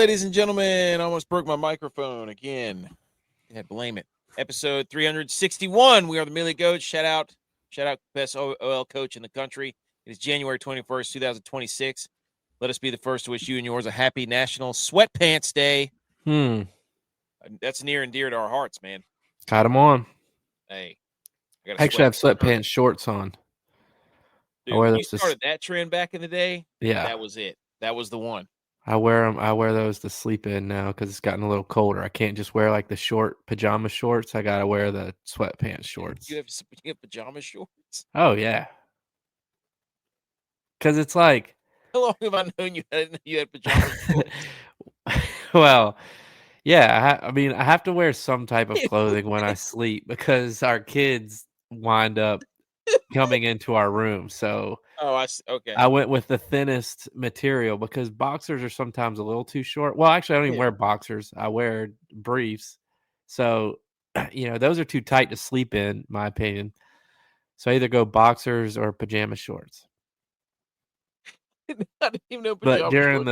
ladies and gentlemen. I almost broke my microphone again. Yeah, blame it. Episode 361. We are the Millie Goats. Shout out, best OL coach in the country. It is January 21st, 2026. Let us be the first to wish you and yours a happy National Sweatpants Day. That's near and dear to our hearts, man. Got them on. Hey, I actually have sweatpants shorts on. Dude, when you started that trend back in the day, yeah, that was it. That was the one. I wear them. I wear those to sleep in now because it's gotten a little colder. I can't just wear like the short pajama shorts. I gotta wear the sweatpants shorts. You have pajama shorts? Oh yeah, because it's like. How long have I known you had pajama shorts? Well, yeah. I mean, I have to wear some type of clothing when I sleep because our kids wind up coming into our room. So okay. I went with the thinnest material because boxers are sometimes a little too short. Well, actually, I don't even wear boxers. I wear briefs. So, those are too tight to sleep in my opinion. So I either go boxers or pajama shorts. I didn't even know But during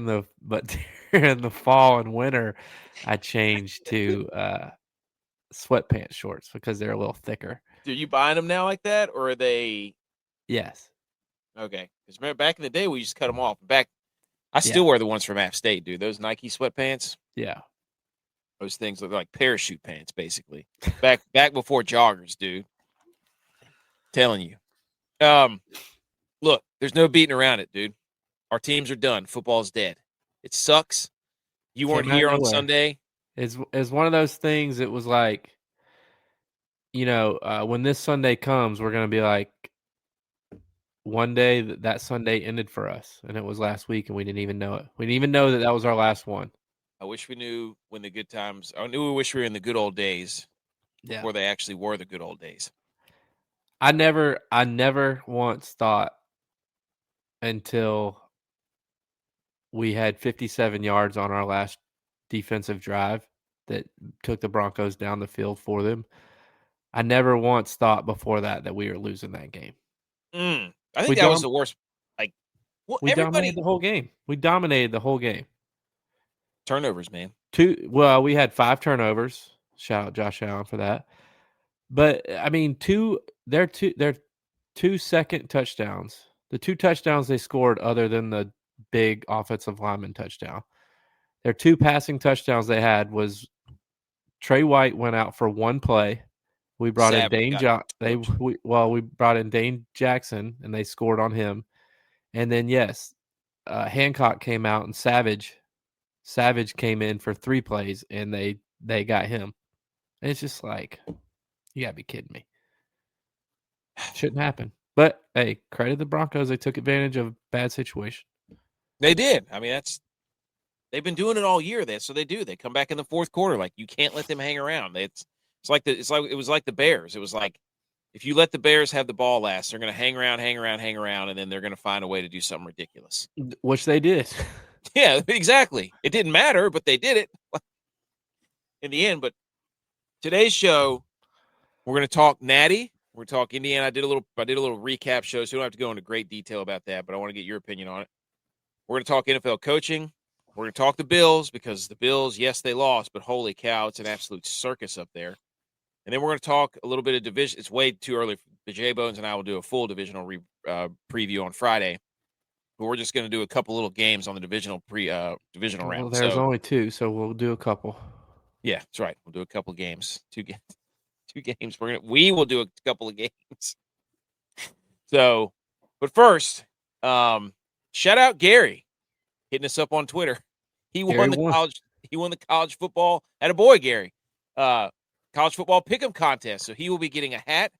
the fall and winter, I changed to sweatpants shorts because they're a little thicker. Are you buying them now like that, or are they? Yes. Okay. Because remember, back in the day, we used to cut them off. I still wear the ones from App State, dude. Those Nike sweatpants. Yeah. Those things look like parachute pants, basically. Back before joggers, dude. Telling you. Look, there's no beating around it, dude. Our teams are done. Football's dead. It sucks. You weren't here on Sunday. It's one of those things. It was like, when this Sunday comes, we're going to be like, one day that Sunday ended for us, and it was last week, and we didn't even know it. We didn't even know that was our last one. I wish we knew when the good times. I wish we were in the good old days before they actually were the good old days. I never once thought until we had 57 yards on our last defensive drive that took the Broncos down the field for them. I never once thought before that we were losing that game. I think that was the worst. We dominated the whole game. Turnovers, man. We had 5 turnovers. Shout out Josh Allen for that. But I mean, their two second touchdowns. The 2 touchdowns they scored, other than the big offensive lineman touchdown, their 2 passing touchdowns they had was Trey White went out for 1 play. We brought in we brought in Dane Jackson, and they scored on him. And then Hancock came out, and Savage came in for 3 plays, and they got him. And it's just like, you gotta be kidding me. Shouldn't happen. But hey, credit the Broncos. They took advantage of a bad situation. They did. I mean, they've been doing it all year. So they do. They come back in the fourth quarter. Like, you can't let them hang around. It was like the Bears. It was like, if you let the Bears have the ball last, they're going to hang around, and then they're going to find a way to do something ridiculous. Which they did. Yeah, exactly. It didn't matter, but they did it in the end. But today's show, we're going to talk Natty. We're going to talk Indiana. I did a little recap show, so we don't have to go into great detail about that, but I want to get your opinion on it. We're going to talk NFL coaching. We're going to talk the Bills, because the Bills, yes, they lost, but holy cow, it's an absolute circus up there. And then we're going to talk a little bit of division. It's way too early. J Bones and I will do a full divisional preview on Friday, but we're just going to do a couple little games on the divisional round. Well, there's only 2, so we'll do a couple. Yeah, that's right. We'll do a couple games. 2 games. 2 games. We will do a couple of games. So, but first, shout out Gary hitting us up on Twitter. He won the college football. Attaboy, Gary. College football pick'em contest. So he will be getting a hat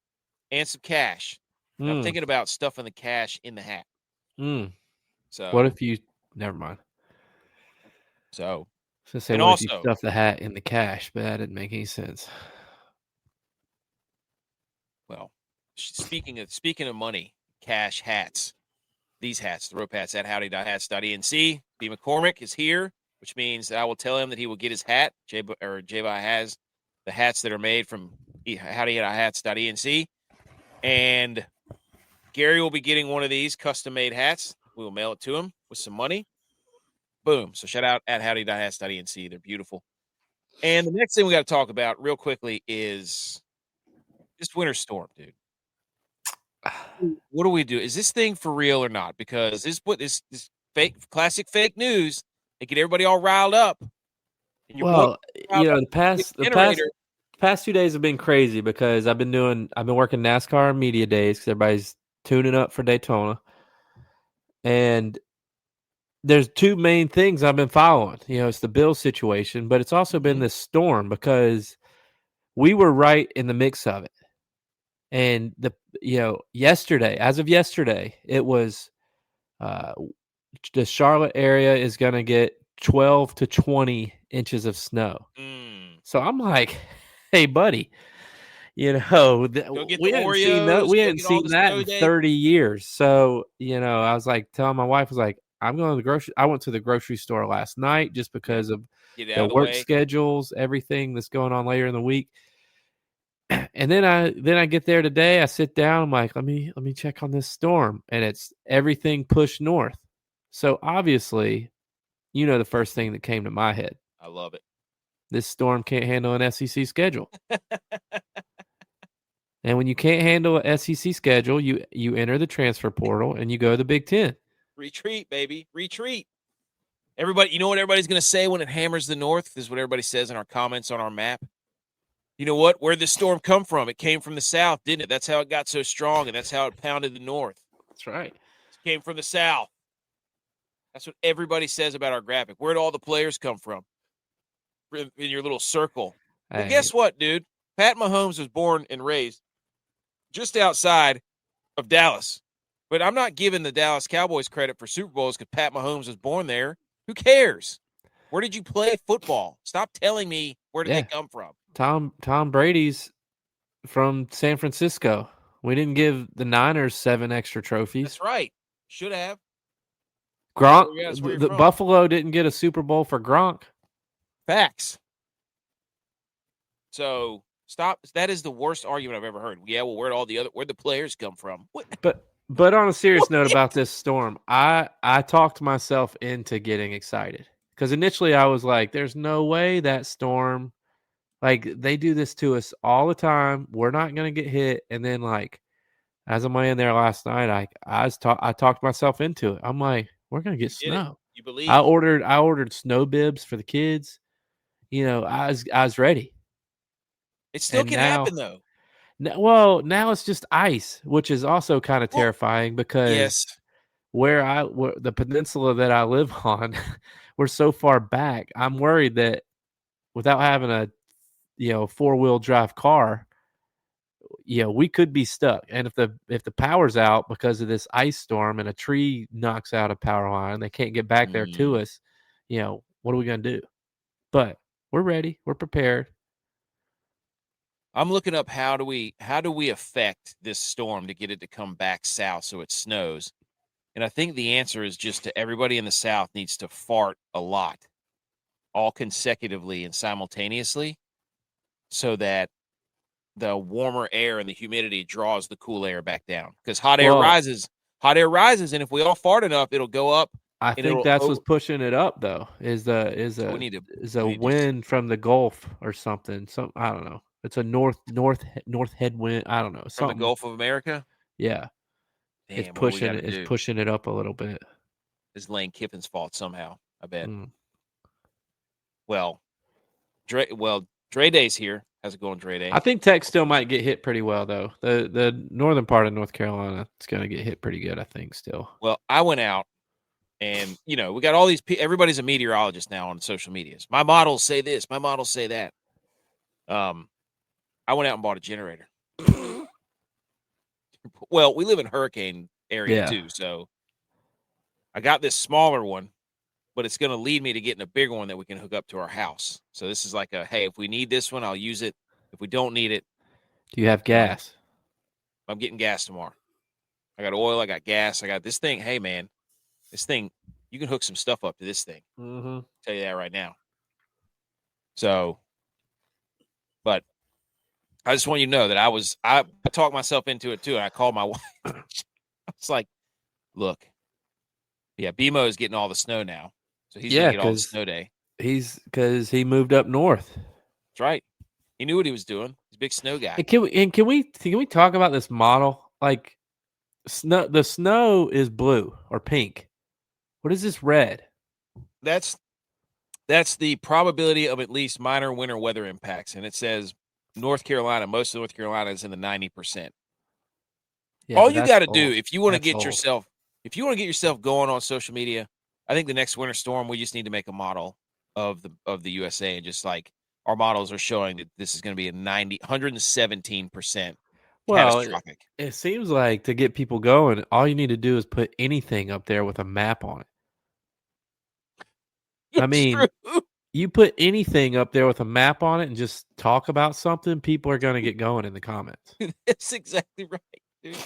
and some cash. I'm thinking about stuffing the cash in the hat. So what if you? Never mind. So, if you stuff the hat in the cash? But that didn't make any sense. Well, speaking of money, cash, hats. These hats, the rope hats at howdy.hats.enc. B. McCormick is here, which means that I will tell him that he will get his hat. J-Bi has the hats that are made from howdy.hats.enc. And Gary will be getting one of these custom-made hats. We will mail it to him with some money. Boom. So shout out at howdy.has.enc. They're beautiful. And the next thing we got to talk about real quickly is this winter storm, dude. What do we do? Is this thing for real or not? Because this fake, classic fake news, they get everybody all riled up. And Well, the generator. past 2 days have been crazy because I've been working NASCAR media days because everybody's tuning up for Daytona. And there's two main things I've been following. It's the Bills situation, but it's also been this storm because we were right in the mix of it. And yesterday, as of yesterday, it was the Charlotte area is going to get 12 to 20 inches of snow. So I'm like, hey, buddy, we hadn't seen that in 30 years. So, I was like, telling my wife, I'm going to the grocery. I went to the grocery store last night just because of the work schedules, everything that's going on later in the week. And then I get there today. I sit down. I'm like, let me check on this storm, and it's everything pushed north. So obviously, the first thing that came to my head. I love it. This storm can't handle an SEC schedule. And when you can't handle an SEC schedule, you enter the transfer portal and you go to the Big Ten. Retreat, baby. Retreat. Everybody, you know what everybody's going to say when it hammers the north? This is what everybody says in our comments on our map. You know what? Where'd the storm come from? It came from the south, didn't it? That's how it got so strong, and that's how it pounded the north. That's right. It came from the south. That's what everybody says about our graphic. Where'd all the players come from? In your little circle. Well, guess what, dude? Pat Mahomes was born and raised just outside of Dallas. But I'm not giving the Dallas Cowboys credit for Super Bowls because Pat Mahomes was born there. Who cares? Where did you play football? Stop telling me where did they come from. Tom Brady's from San Francisco. We didn't give the Niners 7 extra trophies. That's right. Should have. Gronk, the Buffalo didn't get a Super Bowl for Gronk. Facts. So stop. That is the worst argument I've ever heard. Yeah, well, where'd the players come from? What? But on a serious note about this storm, I talked myself into getting excited because initially I was like, "There's no way that storm, they do this to us all the time. We're not gonna get hit." And then as I'm laying there last night, I talked myself into it. I'm like, "We're gonna get snow." You believe? I ordered snow bibs for the kids. I was ready. It still can happen though. Well, now it's just ice, which is also kind of terrifying because where the peninsula that I live on, we're so far back. I'm worried that without having a 4-wheel drive car, we could be stuck. And if the power's out because of this ice storm and a tree knocks out a power line, they can't get back there to us. What are we going to do? But we're ready. We're prepared. I'm looking up how do we affect this storm to get it to come back south so it snows. And I think the answer is just to everybody in the south needs to fart a lot, all consecutively and simultaneously, so that the warmer air and the humidity draws the cool air back down. Because hot air rises, and if we all fart enough, it'll go up. I think that's what's pushing it up though, is a wind from the Gulf or something. I don't know. It's a north headwind. I don't know. From the Gulf of America? Yeah. Damn, it's pushing it up a little bit. It's Lane Kiffin's fault somehow, I bet. Well, Dre Day's here. How's it going, Dre Day? I think Tech still might get hit pretty well, though. The northern part of North Carolina is going to get hit pretty good, I think, still. Well, I went out, and, we got all these people. Everybody's a meteorologist now on social medias. My models say this. My models say that. I went out and bought a generator. Well, we live in hurricane area too, so I got this smaller one, but it's going to lead me to getting a bigger one that we can hook up to our house. So this is like hey, if we need this one, I'll use it. If we don't need it. Do you have gas? I'm getting gas tomorrow. I got oil. I got gas. I got this thing. Hey, man, this thing, you can hook some stuff up to this thing. Mm-hmm. I'll tell you that right now. So, but I just want you to know that I talked myself into it too. And I called my wife. I was like, look, BMO is getting all the snow now. So he's going to get all the snow day. Because he moved up north. That's right. He knew what he was doing. He's a big snow guy. And can we talk about this model? Like, the snow is blue or pink. What is this red? That's the probability of at least minor winter weather impacts, and it says North Carolina. Most of North Carolina is in the 90%. Yeah, all you got to do if you want to get old. yourself going on social media, I think the next winter storm, we just need to make a model of the USA, and just like our models are showing that this is going to be a 117% catastrophic. It seems like to get people going, all you need to do is put anything up there with a map on it. I mean, true. You put anything up there with a map on it and just talk about something, people are going to get going in the comments. That's exactly right, dude.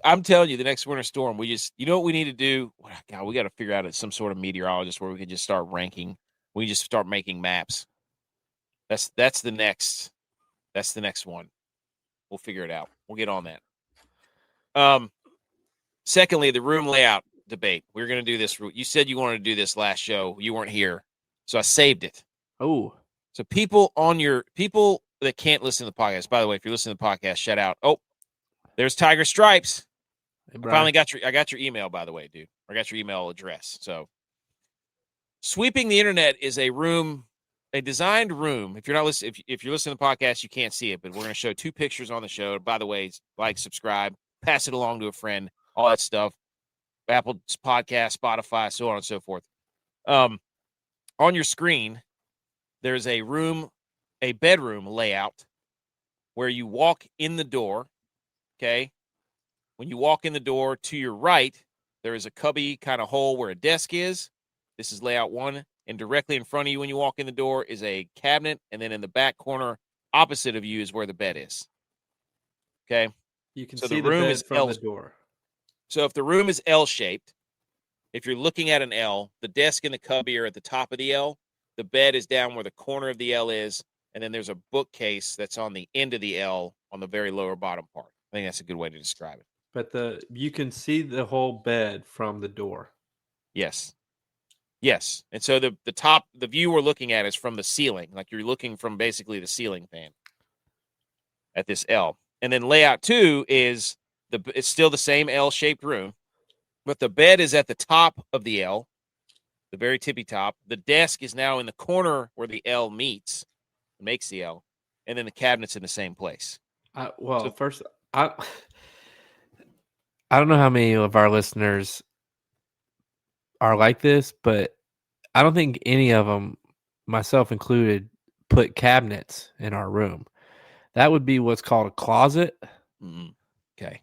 I'm telling you, the next winter storm, you know what we need to do? God, we got to figure out some sort of meteorologist where we can just start ranking. We just start making maps. That's the next one. We'll figure it out. We'll get on that. Secondly, the room layout debate. We're going to do this. You said you wanted to do this last show. You weren't here, so I saved it. Oh, so people that can't listen to the podcast. By the way, if you're listening to the podcast, shout out. Oh, there's Tiger Stripes. Hey, I finally got your email, by the way, dude. I got your email address. So, Sweeping the Internet is a designed room. If you're not listening, if you're listening to the podcast, you can't see it, but we're going to show 2 pictures on the show. By the way, like, subscribe, pass it along to a friend, all that stuff. Apple Podcast, Spotify, so on and so forth. On your screen, there's a bedroom layout where you walk in the door. Okay. When you walk in the door, to your right, there is a cubby kind of hole where a desk is. This is layout 1. And directly in front of you when you walk in the door is a cabinet. And then in the back corner, opposite of you, is where the bed is. Okay. You can see the bed from the door. So if the room is L-shaped, if you're looking at an L, the desk and the cubby are at the top of the L. The bed is down where the corner of the L is. And then there's a bookcase that's on the end of the L on the very lower bottom part. I think that's a good way to describe it. But you can see the whole bed from the door. Yes. And so the view we're looking at is from the ceiling. Like you're looking from basically the ceiling fan at this L. And then layout 2 is it's still the same L-shaped room, but the bed is at the top of the L, the very tippy top. The desk is now in the corner where the L meets, makes the L, and then the cabinet's in the same place. First, I don't know how many of our listeners are like this, but I don't think any of them, myself included, put cabinets in our room. That would be what's called a closet. Okay.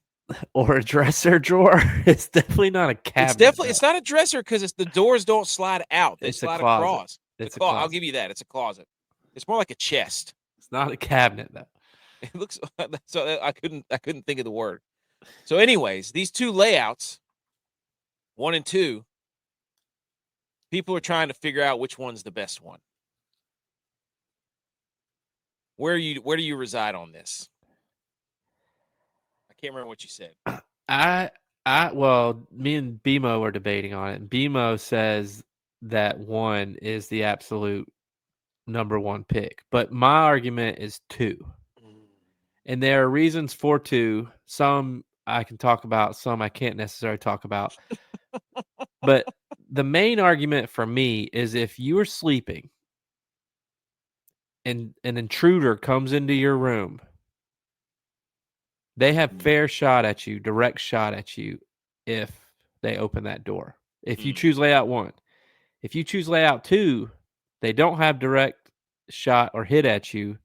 Or a dresser drawer. It's definitely not a cabinet. It's not a dresser because the doors don't slide out. They slide across. It's a closet. I'll give you that. It's a closet. It's more like a chest. It's not a cabinet though. It looks so I couldn't think of the word. So anyways, these 2 layouts, 1 and 2, people are trying to figure out which one's the best one. Where do you reside on this? I can't remember what you said. Me and BMO are debating on it. BMO says that 1 is the absolute number 1 pick, but my argument is 2. And there are reasons for 2. Some I can talk about, some I can't necessarily talk about. But the main argument for me is if you are sleeping and an intruder comes into your room, they have direct shot at you if they open that door. If you choose layout 1. If you choose layout 2, they don't have direct shot or hit at you,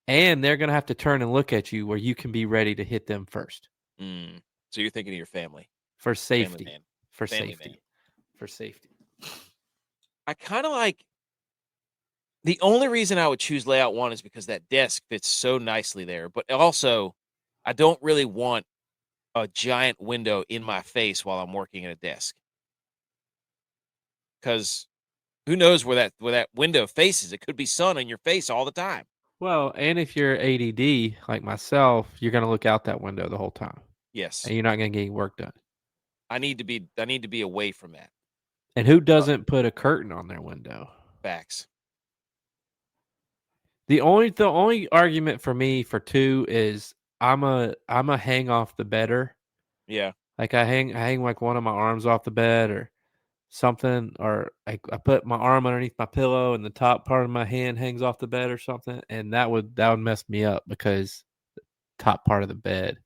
and they're going to have to turn and look at you where you can be ready to hit them first. So you're thinking of your family. For safety. For safety. I kind of like, the only reason I would choose layout 1 is because that desk fits so nicely there, but also I don't really want a giant window in my face while I'm working at a desk. Because who knows where that window faces? It could be sun in your face all the time. Well, and if you're ADD like myself, you're going to look out that window the whole time. Yes. And you're not going to get any work done. I need to be away from that. And who doesn't put a curtain on their window? Facts. The only argument for me for 2 is I'm a hang off the bedder. Yeah. Like I hang like one of my arms off the bed or something, or I put my arm underneath my pillow and the top part of my hand hangs off the bed or something, and that would mess me up because top part of the bed.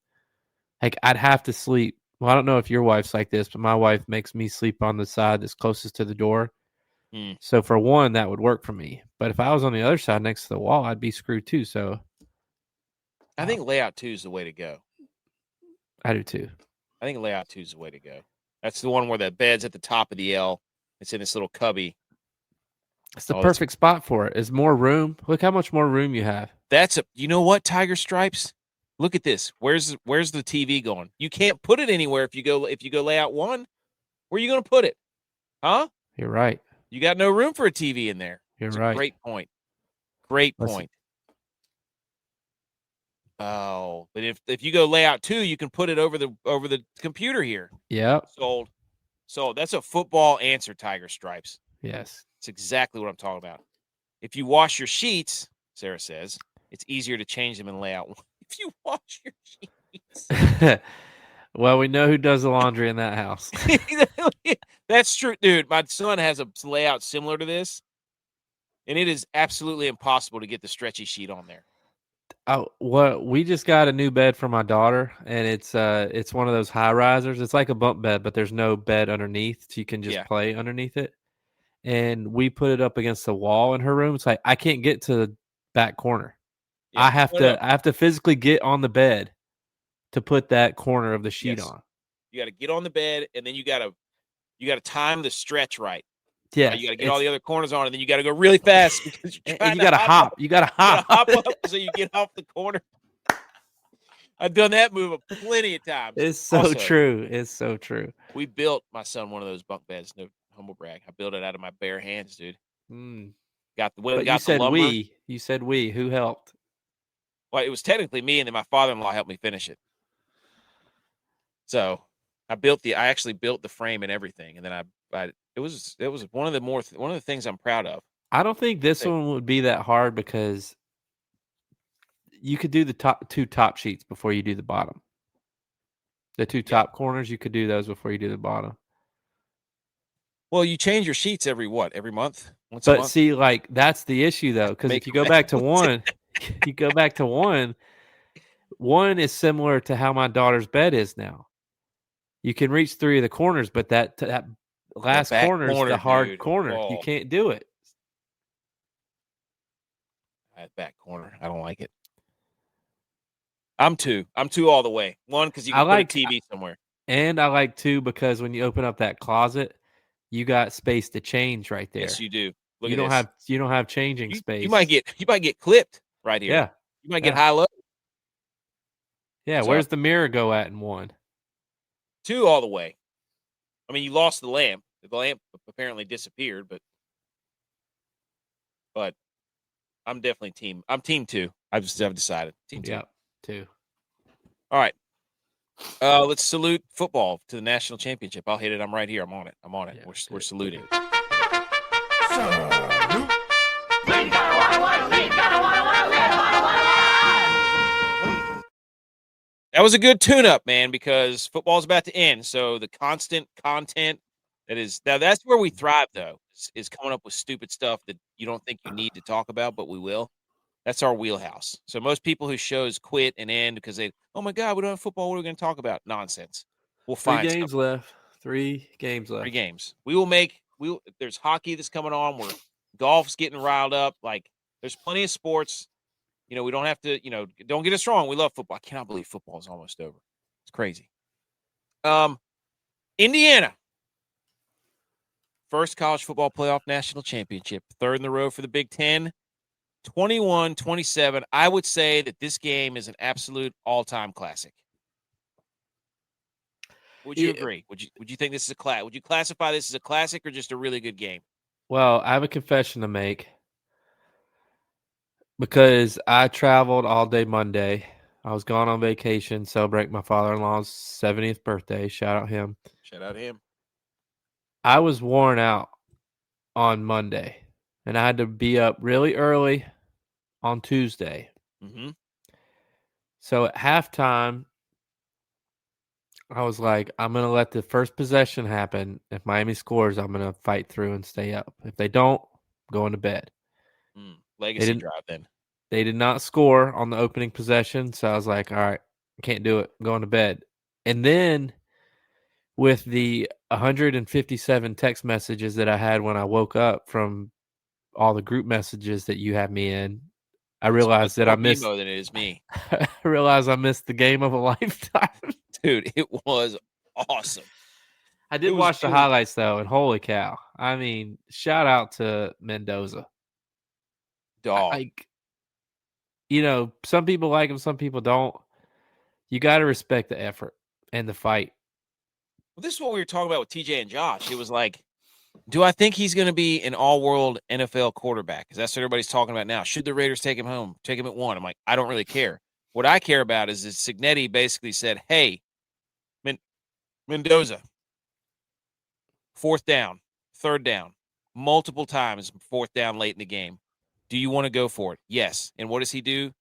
Like I'd have to sleep. Well, I don't know if your wife's like this, but my wife makes me sleep on the side that's closest to the door. So for one, that would work for me. But if I was on the other side next to the wall, I'd be screwed too. So I think layout 2 is the way to go. I do too. I think layout 2 is the way to go. That's the one where the bed's at the top of the L. It's in this little cubby. It's the perfect spot for it. It's more room. Look how much more room you have. You know what, Tiger Stripes? Look at this. Where's the TV going? You can't put it anywhere if you go layout 1. Where are you going to put it? Huh? You're right. You got no room for a TV in there. You're right. Great point. Great point. Oh, but if you go layout 2, you can put it over the computer here. Yeah. Sold. That's a football answer, Tiger Stripes. Yes. It's exactly what I'm talking about. If you wash your sheets, Sarah says, it's easier to change them in layout 1. If you wash your sheets. Well, we know who does the laundry in that house. That's true, dude. My son has a layout similar to this, and it is absolutely impossible to get the stretchy sheet on there. We just got a new bed for my daughter, and it's one of those high risers. It's like a bunk bed, but there's no bed underneath, so you can just play underneath it. And we put it up against the wall in her room. It's like I can't get to the back corner. Yeah. I have to physically get on the bed to put that corner of the sheet on. You got to get on the bed, and then you got to time the stretch right. Yeah, you got to get all the other corners on, and then you got to go really fast because you got to hop. You got to hop up so you get off the corner. I've done that move plenty of times. It's so true. It's so true. We built my son one of those bunk beds. No humble brag. I built it out of my bare hands, dude. Got the lumber. You said we. Who helped? Well, it was technically me, and then my father-in-law helped me finish it. So I actually built the frame and everything, and then it was one of the things I'm proud of. I don't think this one would be that hard because you could do the two top sheets before you do the bottom. The two top corners, you could do those before you do the bottom. Well, you change your sheets every month? Once a month? See, like that's the issue though, because if you go back to one, one is similar to how my daughter's bed is now. You can reach 3 of the corners, but that last corner is the hard corner. Oh. You can't do it. That back corner, I don't like it. I'm 2 all the way. 1, because you can put a TV somewhere. And I like 2 because when you open up that closet, you got space to change right there. Yes, you do. You don't have changing space. You might get clipped right here. Yeah. You might get high low. Yeah, where's the mirror go at in 1? 2 all the way. I mean, you lost the lamp. The lamp apparently disappeared, but I'm definitely team. I'm team 2. I've decided. Team 2. Yeah, 2. All right. Let's salute football to the national championship. I'll hit it. I'm right here. I'm on it. Yeah, we're saluting. That was a good tune-up, man, because football's about to end. So the constant content that's where we thrive, though, is coming up with stupid stuff that you don't think you need to talk about, but we will. That's our wheelhouse. So most people who shows quit and end because oh my God, we don't have football. What are we going to talk about? Nonsense. We'll find 3 games left. 3 games left. 3 games. There's hockey that's coming on. Where golf's getting riled up. Like there's plenty of sports. We don't have to, don't get us wrong. We love football. I cannot believe football is almost over. It's crazy. Indiana. First college football playoff national championship. 3rd in the row for the Big Ten. 21-27. I would say that this game is an absolute all-time classic. Would you agree? Would you think this is a class? Would you classify this as a classic or just a really good game? Well, I have a confession to make. Because I traveled all day Monday. I was gone on vacation, celebrating my father-in-law's 70th birthday. Shout out him. Shout out him. I was worn out on Monday, and I had to be up really early on Tuesday. Mm-hmm. So at halftime, I was like, I'm going to let the first possession happen. If Miami scores, I'm going to fight through and stay up. If they don't, I'm going to bed. They Legacy didn't. drive then. They did not score on the opening possession, so I was like, all right, I can't do it. I'm going to bed. And then with the 157 text messages that I had when I woke up from all the group messages that you had me in, I It's much realized that more I missed BMO than it is me. I realized I missed the game of a lifetime. Dude, it was awesome. I did watch the highlights though, and holy cow. I mean, shout out to Mendoza. Dog. Like, some people like him, some people don't. You got to respect the effort and the fight. Well, this is what we were talking about with TJ and Josh. It was like, do I think he's going to be an all-world NFL quarterback? Because that's what everybody's talking about now. Should the Raiders take him home? Take him at 1? I'm like, I don't really care. What I care about is that Cignetti basically said, hey, Mendoza, 4th down, 3rd down, multiple times, 4th down late in the game. Do you want to go for it? Yes. And what does he do?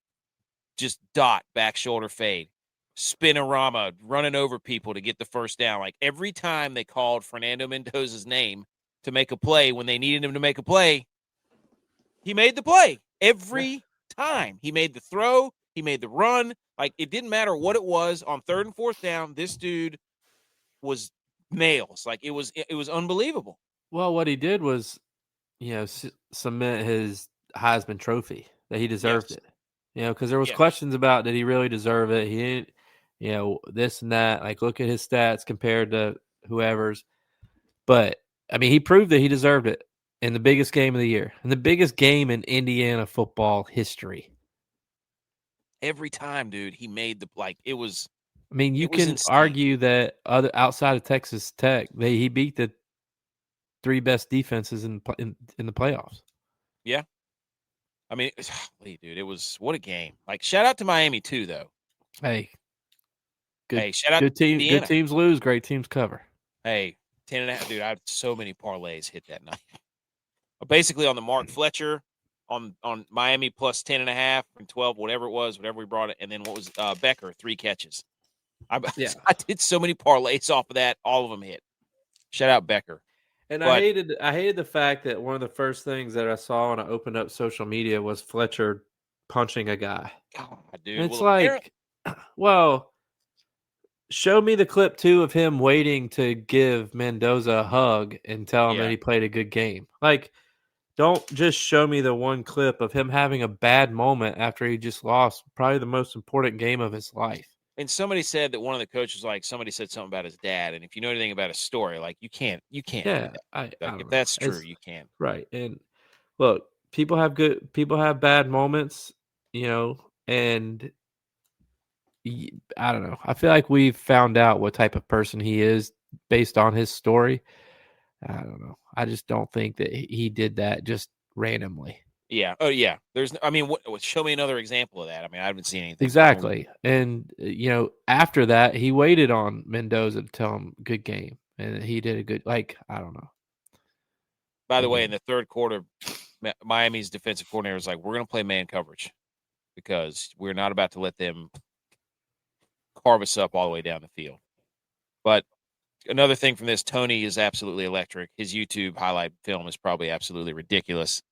Just dot, back shoulder fade. Spinorama, running over people to get the 1st down. Like every time they called Fernando Mendoza's name to make a play when they needed him to make a play, he made the play. Every time. He made the throw, he made the run. Like it didn't matter what it was on 3rd and 4th down, this dude was nails. Like it was unbelievable. Well, what he did was, cement his Heisman Trophy that he deserved it. Because there was questions about did he really deserve it? He didn't, this and that. Like look at his stats compared to whoever's. But I mean, he proved that he deserved it in the biggest game of the year, in the biggest game in Indiana football history. Every time, dude, he made it was. I mean, you can insane. argue that outside of Texas Tech, he beat the 3 best defenses in the playoffs. Yeah. I mean, dude, it was what a game. Like, shout out to Miami too, though. Hey, good. Shout out good to team. Indiana. Good teams lose. Great teams cover. Hey, 10.5, dude. I had so many parlays hit that night. Basically on the Mark Fletcher, on Miami plus 10.5 and 12, whatever it was, whatever we brought it, and then what was Becker 3 catches. I did so many parlays off of that. All of them hit. Shout out Becker. And I hated the fact that one of the first things that I saw when I opened up social media was Fletcher punching a guy. God, dude. And it's well, show me the clip too of him waiting to give Mendoza a hug and tell him that he played a good game. Like, don't just show me the one clip of him having a bad moment after he just lost probably the most important game of his life. And somebody said that one of the coaches, somebody said something about his dad. And if you know anything about his story, you can't do that. If that's true, you can. Right. And look, people have bad moments, and I don't know. I feel like we've found out what type of person he is based on his story. I don't know. I just don't think that he did that just randomly. Yeah. Oh, yeah. Show me another example of that. I mean, I haven't seen anything. Exactly. And, after that, he waited on Mendoza to tell him good game. And he did a good, I don't know. By the way, in the 3rd quarter, Miami's defensive coordinator was like, we're going to play man coverage because we're not about to let them carve us up all the way down the field. But another thing from this, Tony is absolutely electric. His YouTube highlight film is probably absolutely ridiculous.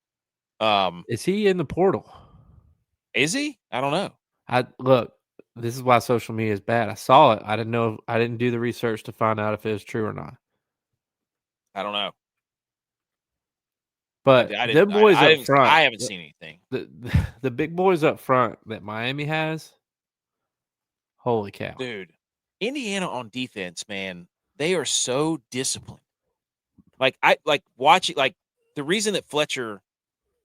Is he in the portal? Is he? I don't know. Look, this is why social media is bad. I saw it. I didn't know. I didn't do the research to find out if it was true or not. I don't know. But them boys up front, I haven't seen anything. The big boys up front that Miami has, holy cow, dude! Indiana on defense, man, they are so disciplined. Watching. The reason that Fletcher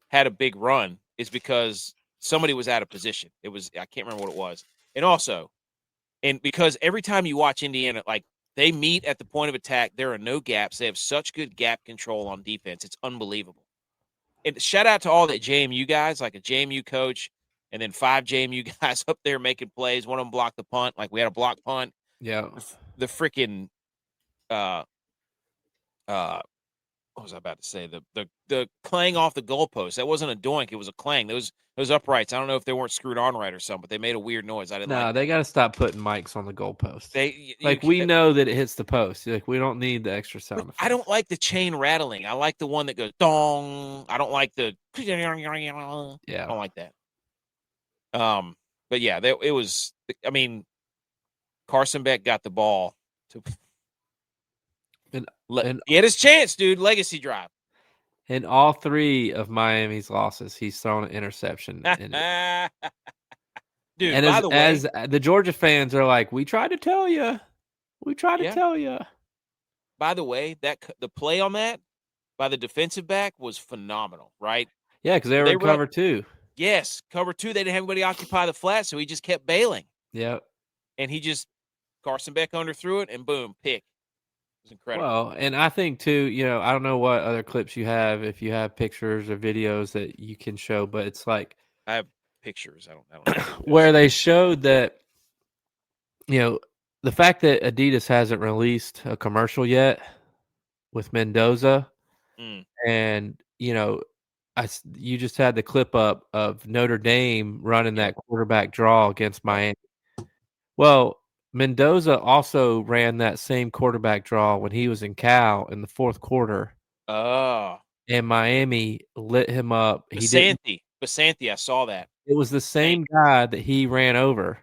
had a big run is because somebody was out of position. It was, I can't remember what it was. And also, because every time you watch Indiana, they meet at the point of attack, there are no gaps. They have such good gap control on defense. It's unbelievable. And shout out to all the JMU guys, like a JMU coach, and then 5 JMU guys up there making plays. One of them blocked the punt. We had a block punt. Yeah. The freaking what was I about to say? The clang off the goalpost. That wasn't a doink. It was a clang. Those uprights. I don't know if they weren't screwed on right or something, but they made a weird noise. I didn't like No, that. they got to stop putting mics on the goalpost. We know that it hits the post. Like, we don't need the extra sound effects. I don't like the chain rattling. I like the one that goes dong. I don't like the. Yeah. I don't like that. But yeah, it was. I mean, Carson Beck got the ball to. He had his chance, dude. Legacy drive. In all 3 of Miami's losses, he's thrown an interception. Dude, and by the way, as the Georgia fans are like, we tried to tell you. We tried to tell you. By the way, the play on that by the defensive back was phenomenal, right? Yeah, because they were in cover 2. Yes, cover 2. They didn't have anybody occupy the flat, so he just kept bailing. Yep. And Carson Beck underthrew it, and boom, pick. It was incredible. Well, and I think too, I don't know what other clips you have, if you have pictures or videos that you can show, but it's like I have pictures. I don't know where they showed that, the fact that Adidas hasn't released a commercial yet with Mendoza, and you just had the clip up of Notre Dame running that quarterback draw against Miami. Well, Mendoza also ran that same quarterback draw when he was in Cal in the 4th quarter. Oh. And Miami lit him up. Basanti, I saw that. It was the same guy that he ran over,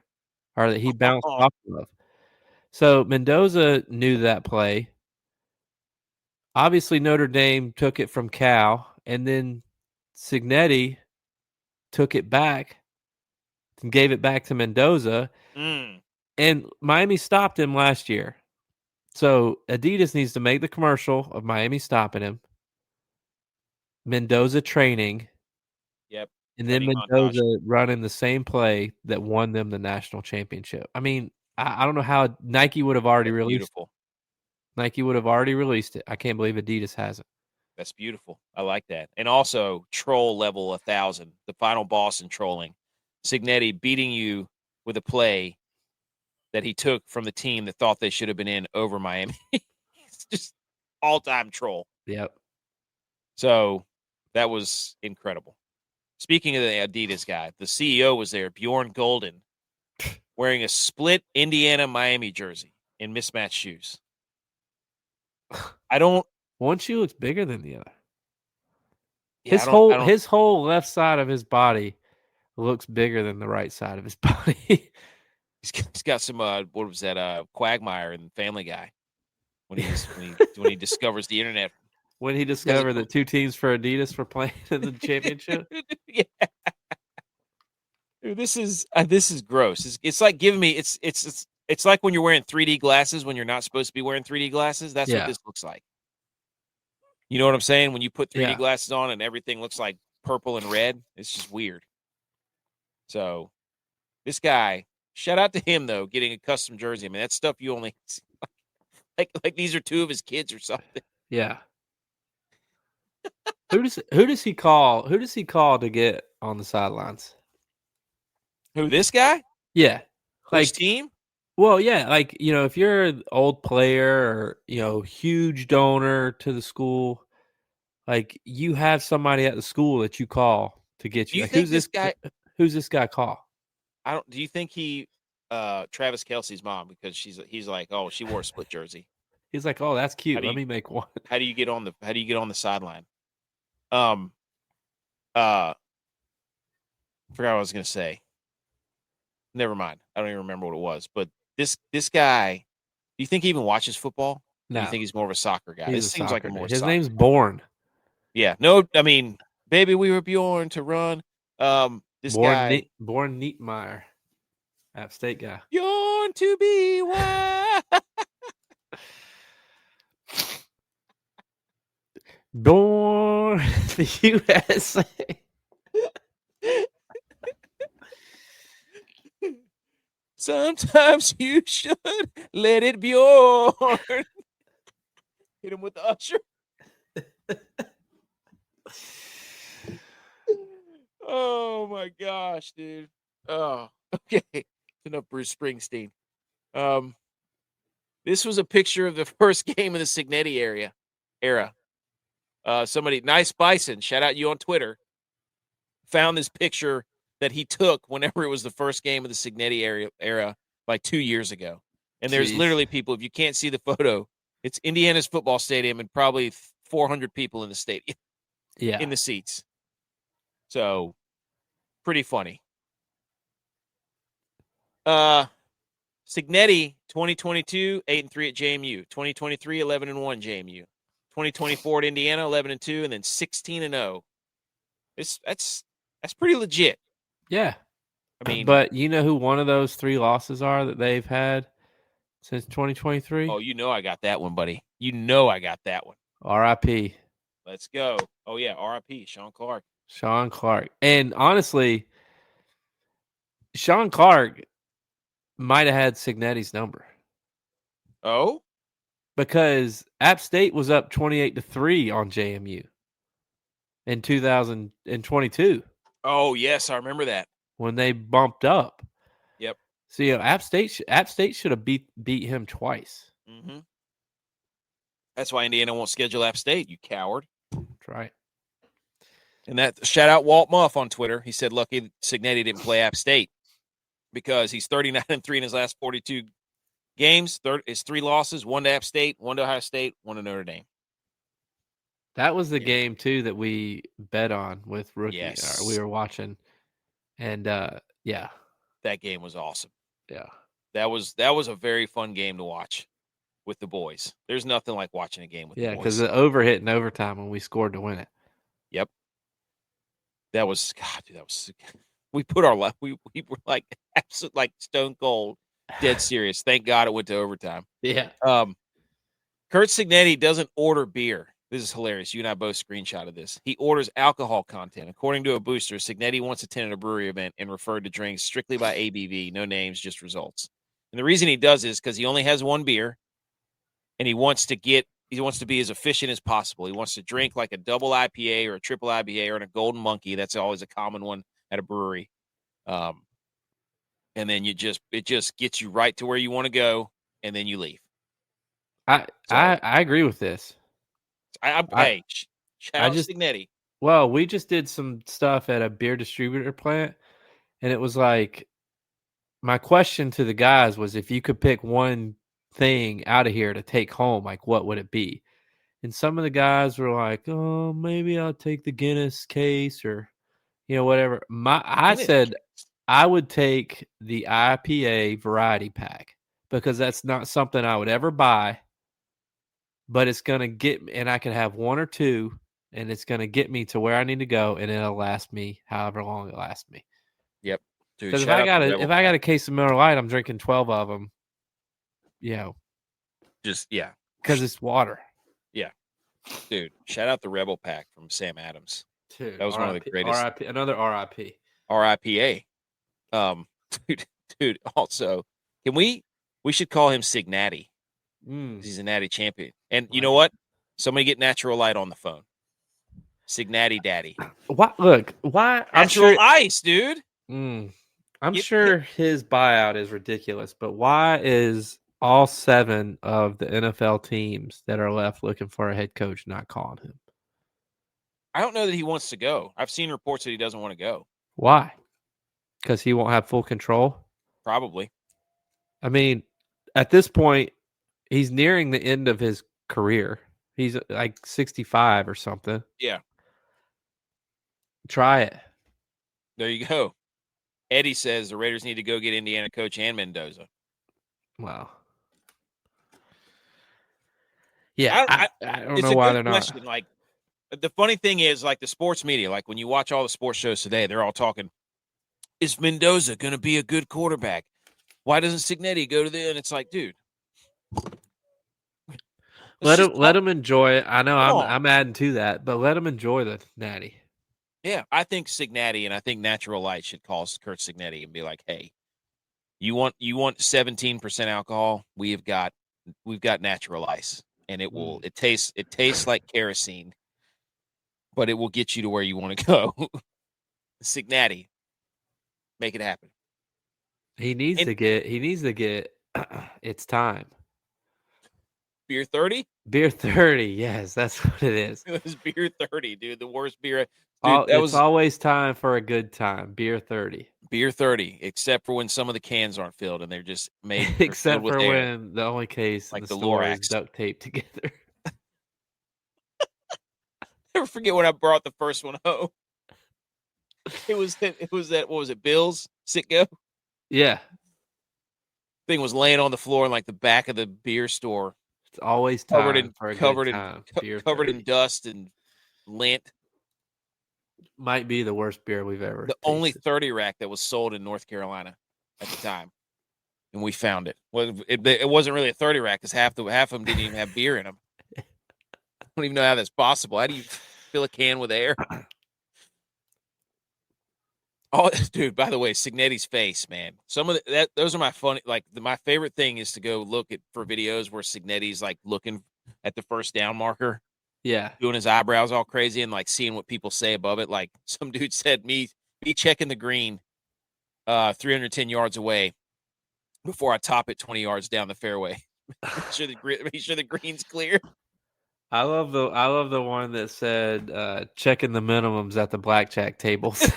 or that he bounced off of. So Mendoza knew that play. Obviously, Notre Dame took it from Cal, and then Cignetti took it back and gave it back to Mendoza. And Miami stopped him last year. So Adidas needs to make the commercial of Miami stopping him, Mendoza training. Yep. And then Mendoza running the same play that won them the national championship. I mean, I don't know how Nike would have already released it. Nike would have already released it. I can't believe Adidas hasn't. That's beautiful. I like that. And also, troll level 1,000, the final boss in trolling. Cignetti beating you with a play that he took from the team that thought they should have been in over Miami. It's just all-time troll. Yep. So that was incredible. Speaking of the Adidas guy, the CEO was there, Bjorn Golden, wearing a split Indiana-Miami jersey in mismatched shoes. One shoe looks bigger than the other. Yeah, his whole left side of his body looks bigger than the right side of his body. He's got some what was that Quagmire in Family Guy when he discovers the internet. When he discovered that 2 teams for Adidas were playing in the championship. Yeah. Dude, this is gross. It's like giving me it's like when you're wearing 3D glasses when you're not supposed to be wearing 3D glasses. That's what this looks like. You know what I'm saying? When you put 3D glasses on and everything looks like purple and red, it's just weird. So this guy, shout out to him though, getting a custom jersey. I mean, that's stuff you only see. Like these are 2 of his kids or something. Yeah. Who does he call? Who does he call to get on the sidelines? Who, this guy? Yeah. His team? Well, yeah, if you're an old player or, huge donor to the school, you have somebody at the school that you call to get you. Do you think who's this guy call? Do you think he Travis Kelce's mom, because he's like, oh, she wore a split jersey. He's like, oh, that's cute. Let me make one. How do you get on the sideline? Forgot what I was gonna say. Never mind. I don't even remember what it was. But this guy, do you think he even watches football? No. Do you think he's more of a soccer guy? It seems like his name's Bourne. Yeah. No, I mean, baby, we were born to run. This guy, Bourne Nietmeyer, App State guy. Born to be wild. Born the USA. Sometimes you should let it be on. Hit him with the usher. Oh my gosh, dude. Oh, okay. Enough Bruce Springsteen. This was a picture of the first game in the Cignetti area. era. Somebody, Nice Bison, shout out you on Twitter, found this picture that he took whenever it was the first game of the Signetti era like 2 years ago. And there's literally people, if you can't see the photo, it's Indiana's football stadium and probably 400 people in the stadium, in the seats. So, pretty funny. Signetti, 2022, 8-3 at JMU. 2023, 11-1 JMU. 2024 at Indiana, 11-2, and then 16-0. That's pretty legit. Yeah. I mean, but you know who one of those 3 losses are that they've had since 2023? Oh, you know I got that one, buddy. You know I got that one. RIP. Let's go. Oh, yeah, RIP, Sean Clark. Sean Clark. And honestly, Sean Clark might have had Signetti's number. Oh? Because App State was up 28-3 on JMU in 2022. Oh, yes, I remember that. When they bumped up. Yep. So, App State should have beat him twice. Mm-hmm. That's why Indiana won't schedule App State, you coward. That's right. And that shout out Walt Muff on Twitter. He said, lucky Signetti didn't play App State because he's 39-3 in his last 42 games. It's 3 losses, 1 to App State, 1 to Ohio State, 1 to Notre Dame. That was the game, too, that we bet on with rookie. Yes. We were watching. And, yeah. That game was awesome. Yeah. That was a very fun game to watch with the boys. There's nothing like watching a game with the boys. Yeah, because the overhit in overtime when we scored to win it. Yep. That was, God, dude, that was, we put our life, we were like absolute, like stone cold, dead serious. Thank God it went to overtime. Yeah. Kurt Signetti doesn't order beer. This is hilarious. You and I both screenshotted this. He orders alcohol content. According to a booster, Signetti once attended a brewery event and referred to drinks strictly by ABV, no names, just results. And the reason he does is because he only has 1 beer, and he wants to be as efficient as possible. He wants to drink like a double IPA or a triple IPA or a Golden Monkey. That's always a common one at a brewery. And then it just gets you right to where you want to go, and then you leave. I agree with this. Hey, shout out Signetti. Well, we just did some stuff at a beer distributor plant, and it was like, my question to the guys was, if you could pick one thing out of here to take home, like, what would it be? And some of the guys were like, oh, maybe I'll take the Guinness case or, whatever. I said I would take the IPA variety pack because that's not something I would ever buy. But it's going to get me, and I can have 1 or 2, and it's going to get me to where I need to go, and it'll last me however long it lasts me. Yep. Because if I got a case of Miller Lite, I'm drinking 12 of them. Just, yeah. Because it's water. Yeah. Dude, shout out the Rebel Pack from Sam Adams. Dude, that was one of the greatest. RIP, another RIP. RIPA. Dude, also, we should call him Signati. He's a natty champion. And you know what? Somebody get Natural Light on the phone. Signati Daddy. Why? Look, why? Natural Ice, dude. I'm sure his buyout is ridiculous, but why is all 7 of the NFL teams that are left looking for a head coach not calling him? I don't know that he wants to go. I've seen reports that he doesn't want to go. Why? Because he won't have full control? Probably. I mean, at this point, he's nearing the end of his career. He's like 65 or something. Yeah. Try it. There you go. Eddie says the Raiders need to go get Indiana coach and Mendoza. Wow. Yeah, I don't know why they're not. Like, the funny thing is, like, the sports media, like when you watch all the sports shows today, they're all talking, is Mendoza going to be a good quarterback? Why doesn't Signetti go to the – and it's like, dude. Let him enjoy it. I know I'm adding to that, but let him enjoy the natty. Yeah, I think Signati and I think Natural Light should call Kurt Signetti and be like, "Hey, you want 17% alcohol? We've got Natural Ice, and it tastes like kerosene, but it will get you to where you want to go." Signati, make it happen. He needs to get. It's time. Beer 30? Beer 30. Yes, that's what it is. It was Beer 30, dude. The worst beer. Dude, It's always time for a good time. Beer 30. Beer 30, except for when some of the cans aren't filled and they're just made filled Except with for air, when the only case in like the the store is Lorax. duct taped together. Never forget when I brought the first one home. It was that. What was it? Bill's Sitco Yeah. thing was laying on the floor in like the back of the beer store, It's always covered time in for a covered good in time. co- Beer covered 30. in dust and lint. Might be the worst beer we've ever The only tasted. 30 rack that was sold in North Carolina at the time, and we found it. Well, it wasn't really a 30 rack because half of them didn't even have beer in them. I don't even know how that's possible. How do you fill a can with air? Oh, dude! By the way, Signetti's face, man. Some of those are my funny. Like my favorite thing is to go look for videos where Signetti's like looking at the first down marker, Yeah. doing his eyebrows all crazy, and like seeing what people say above it. Like some dude said, me checking the green, 310 yards away before I top it 20 yards down the fairway. make sure the green's clear. I love the one that said checking the minimums at the blackjack tables.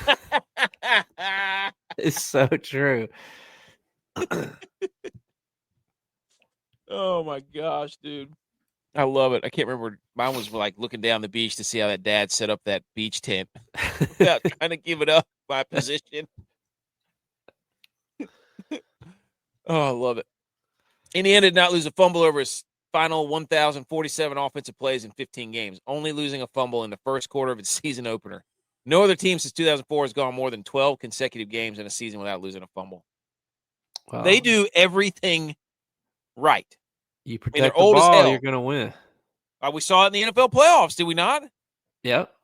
It's so true. Oh my gosh, dude. I love it. I can't remember. Mine was like looking down the beach to see how that dad set up that beach tent without trying to give it up by position. Oh, I love it. Indiana did not lose a fumble over his final 1,047 offensive plays in 15 games, only losing a fumble in the first quarter of its season opener. No other team since 2004 has gone more than 12 consecutive games in a season without losing a fumble. Well, They do everything right. you I mean, they're protect the old as ball, hell. you're going to win. We saw it in the NFL playoffs, did we not? Yep.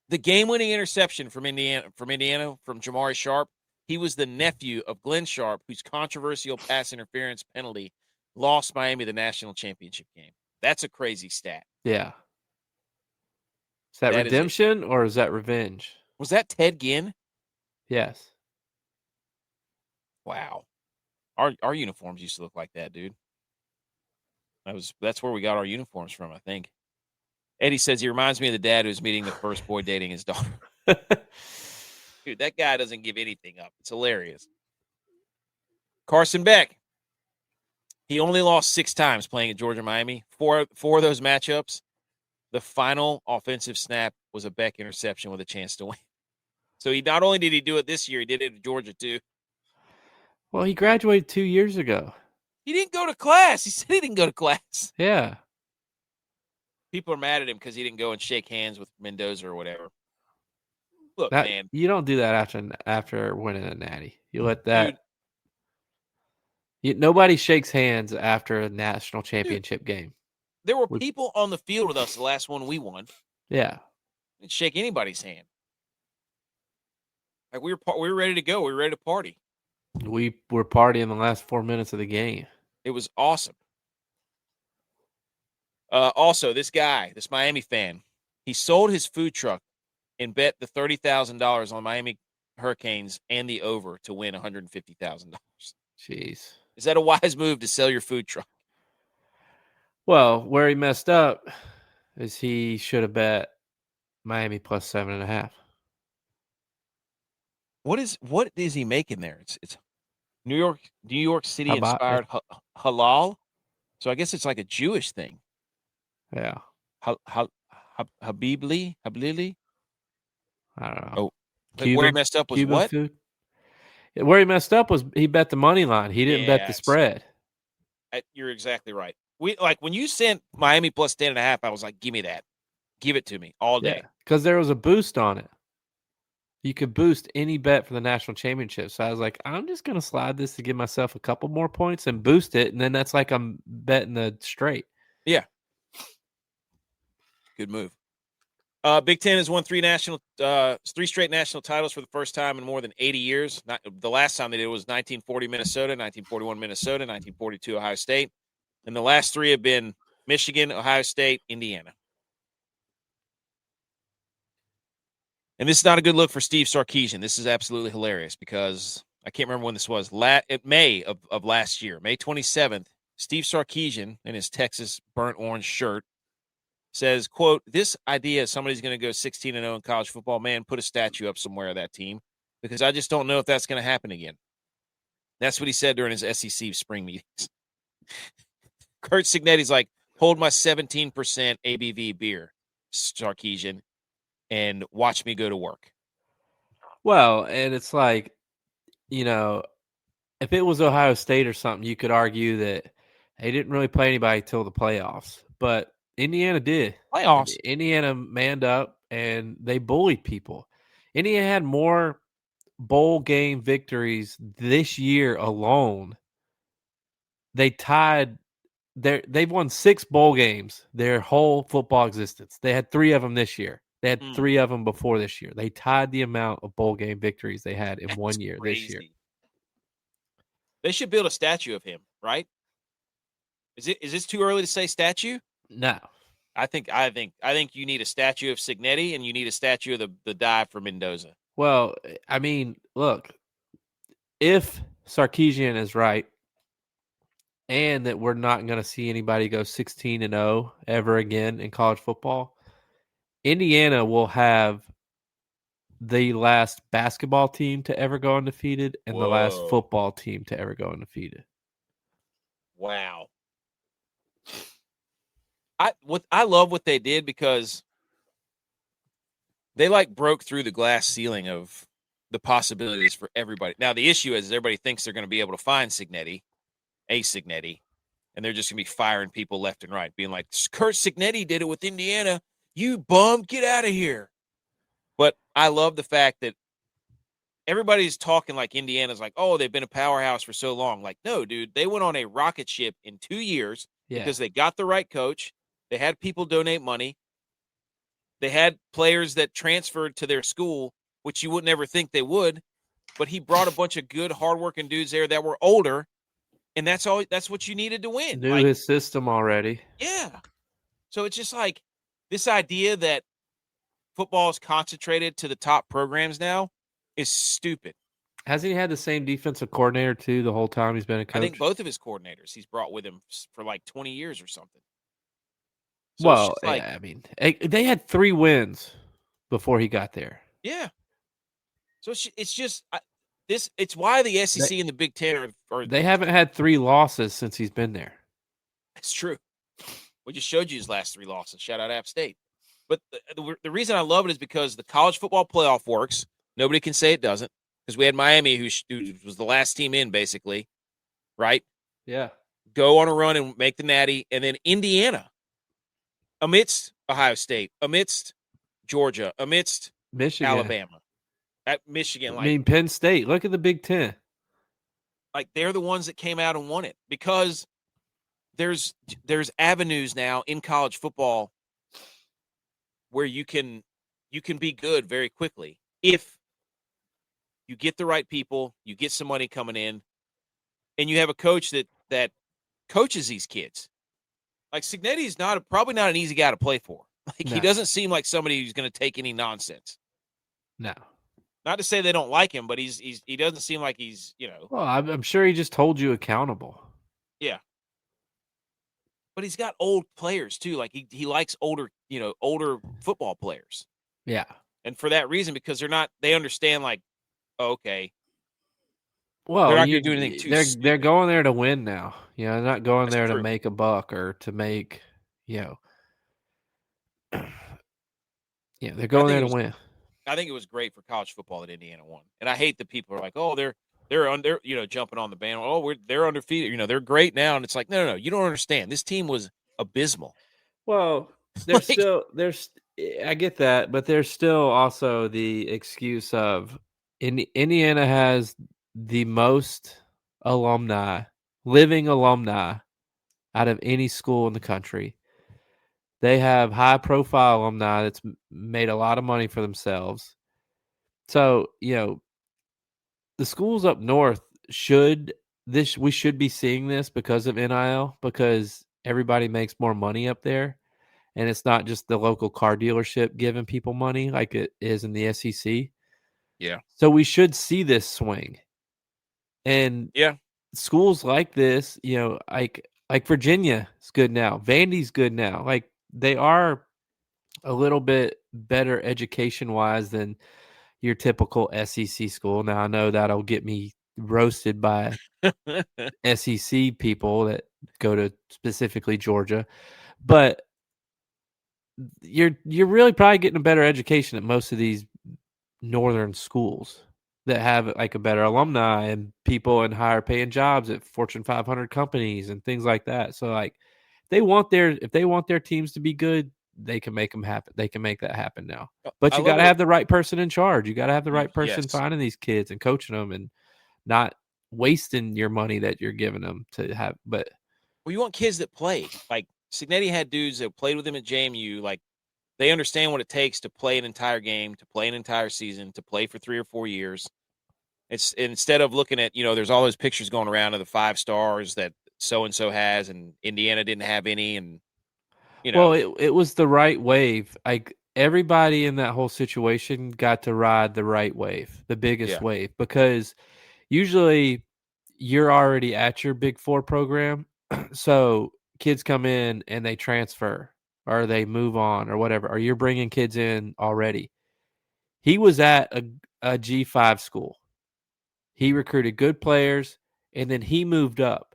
The game-winning interception from Indiana, from Jamari Sharp, he was the nephew of Glenn Sharp, whose controversial pass interference penalty lost Miami the national championship game. That's a crazy stat. Yeah. Is that redemption or is that revenge? Was that Ted Ginn? Yes. Wow. Our uniforms used to look like that, dude. That's where we got our uniforms from, I think. Eddie says he reminds me of the dad who's meeting the first boy dating his daughter. Dude, that guy doesn't give anything up. It's hilarious. Carson Beck. He only lost 6 times playing at Georgia Miami. Four of those matchups, the final offensive snap was a Beck interception with a chance to win. So he not only did he do it this year, he did it at Georgia too. Well, he graduated 2 years ago. He didn't go to class. He said he didn't go to class. Yeah. People are mad at him because he didn't go and shake hands with Mendoza or whatever. Look, man. You don't do that after winning a natty. You let that. Nobody shakes hands after a national championship game. There were people on the field with us the last one we won. Yeah. Didn't shake anybody's hand. Like we were ready to go. We were ready to party. We were partying the last 4 minutes of the game. It was awesome. Also, this Miami fan, he sold his food truck and bet the $30,000 on Miami Hurricanes and the over to win $150,000. Jeez. Is that a wise move to sell your food truck? Well, where he messed up is he should have bet Miami plus 7.5. What is he making there? It's New York City inspired halal. So I guess it's like a Jewish thing. Yeah. Habibli? I don't know. Oh, where he messed up was Cuban what? Food? Where he messed up was he bet the money line. He didn't bet the spread. You're exactly right. When you sent Miami plus 10.5, I was like, give me that. Give it to me all day. Because there was a boost on it. You could boost any bet for the national championship. So I was like, I'm just going to slide this to give myself a couple more points and boost it. And then that's like I'm betting the straight. Yeah. Good move. Big Ten has won 3 straight national titles for the first time in more than 80 years. The last time they did it was 1940 Minnesota, 1941 Minnesota, 1942 Ohio State. And the last 3 have been Michigan, Ohio State, Indiana. And this is not a good look for Steve Sarkisian. This is absolutely hilarious because I can't remember when this was, May of last year, May 27th, Steve Sarkisian in his Texas burnt orange shirt says, quote, this idea somebody's going to go 16-0 in college football, man, put a statue up somewhere of that team because I just don't know if that's going to happen again. That's what he said during his SEC spring meetings. Kurt Cignetti's like, hold my 17% ABV beer, Sarkisian, and watch me go to work. Well, and it's like, if it was Ohio State or something, you could argue that they didn't really play anybody till the playoffs. But Indiana did. Playoffs. Indiana manned up, and they bullied people. Indiana had more bowl game victories this year alone. They've won 6 bowl games their whole football existence. They had 3 of them this year. They had 3 of them before this year. They tied the amount of bowl game victories they had in 1 year this year. They should build a statue of him, right? Is this too early to say statue? No. I think you need a statue of Cignetti and you need a statue of the dive for Mendoza. Well, I mean, look, if Sarkisian is right and that we're not going to see anybody go 16-0 ever again in college football, Indiana will have the last basketball team to ever go undefeated and the last football team to ever go undefeated. Wow. I love what they did because they broke through the glass ceiling of the possibilities for everybody. Now the issue is everybody thinks they're going to be able to find Cignetti, and they're just going to be firing people left and right, being like, Kurt Cignetti did it with Indiana. You bum, get out of here. But I love the fact that everybody's talking like Indiana's like, oh, they've been a powerhouse for so long. Like, no, dude, they went on a rocket ship in 2 years because they got the right coach. They had people donate money. They had players that transferred to their school, which you wouldn't ever think they would. But he brought a bunch of good, hardworking dudes there that were older, and that's what you needed to win. Knew his system already. Yeah. So it's just like this idea that football is concentrated to the top programs now is stupid. Hasn't he had the same defensive coordinator too the whole time he's been a coach? I think both of his coordinators he's brought with him for 20 years or something. So well, I mean, they had 3 wins before he got there. Yeah. So it's just it's why the SEC and the Big Ten are they haven't had 3 losses since he's been there. It's true. We just showed you his last 3 losses. Shout out App State. But the reason I love it is because the college football playoff works. Nobody can say it doesn't because we had Miami, who was the last team in, basically, right? Yeah. Go on a run and make the Natty. And then Indiana, amidst Ohio State, amidst Georgia, amidst Michigan, Alabama, at Michigan. I mean, Penn State. Look at the Big Ten. They're the ones that came out and won it because there's avenues now in college football where you can be good very quickly if you get the right people, you get some money coming in, and you have a coach that coaches these kids. Like Cignetti is probably not an easy guy to play for. He doesn't seem like somebody who's going to take any nonsense. No. Not to say they don't like him, but he doesn't seem like he's, Well, I'm sure he just told you accountable. Yeah. But he's got old players too. Like he likes older football players. Yeah. And for that reason, because they understand okay. Well, they're not going to do anything too they're going there to win now. They're not going there to make a buck or to make, they're going there to win. I think it was great for college football that Indiana won. And I hate that people are like, oh, they're under, jumping on the band. Oh, they're undefeated. They're great now. And it's like, no, you don't understand. This team was abysmal. Well, I get that, but there's still also the excuse of Indiana has the most living alumni out of any school in the country. They have high profile alumni that's made a lot of money for themselves. So, the schools up north we should be seeing this because of NIL, because everybody makes more money up there. And it's not just the local car dealership giving people money like it is in the SEC. Yeah. So we should see this swing. And Yeah. schools like this, like Virginia is good now. Vandy's good now. Like they are a little bit better education wise than your typical SEC school. Now I know that'll get me roasted by SEC people that go to specifically Georgia, but you're really probably getting a better education at most of these northern schools that have like a better alumni and people in higher paying jobs at Fortune 500 companies and things like that. So like if they want their teams to be good, they can make them happen. They can make that happen now. But I you love got to what have the right person in charge. You got to have the right person yes. finding these kids and coaching them and not wasting your money that you're giving them to have. But Well, you want kids that play. Like Signetti had dudes that played with him at JMU. Like they understand what it takes to play an entire game, to play an entire season, to play for 3 or 4 years. It's instead of looking at, there's all those pictures going around of the 5 stars that so and so has, and Indiana didn't have any, and well, it was the right wave. Like everybody in that whole situation got to ride the right wave, the biggest yeah, wave, because usually you're already at your Big Four program. So kids come in and they transfer or they move on or whatever, or you're bringing kids in already. He was at a G5 school. He recruited good players and then he moved up.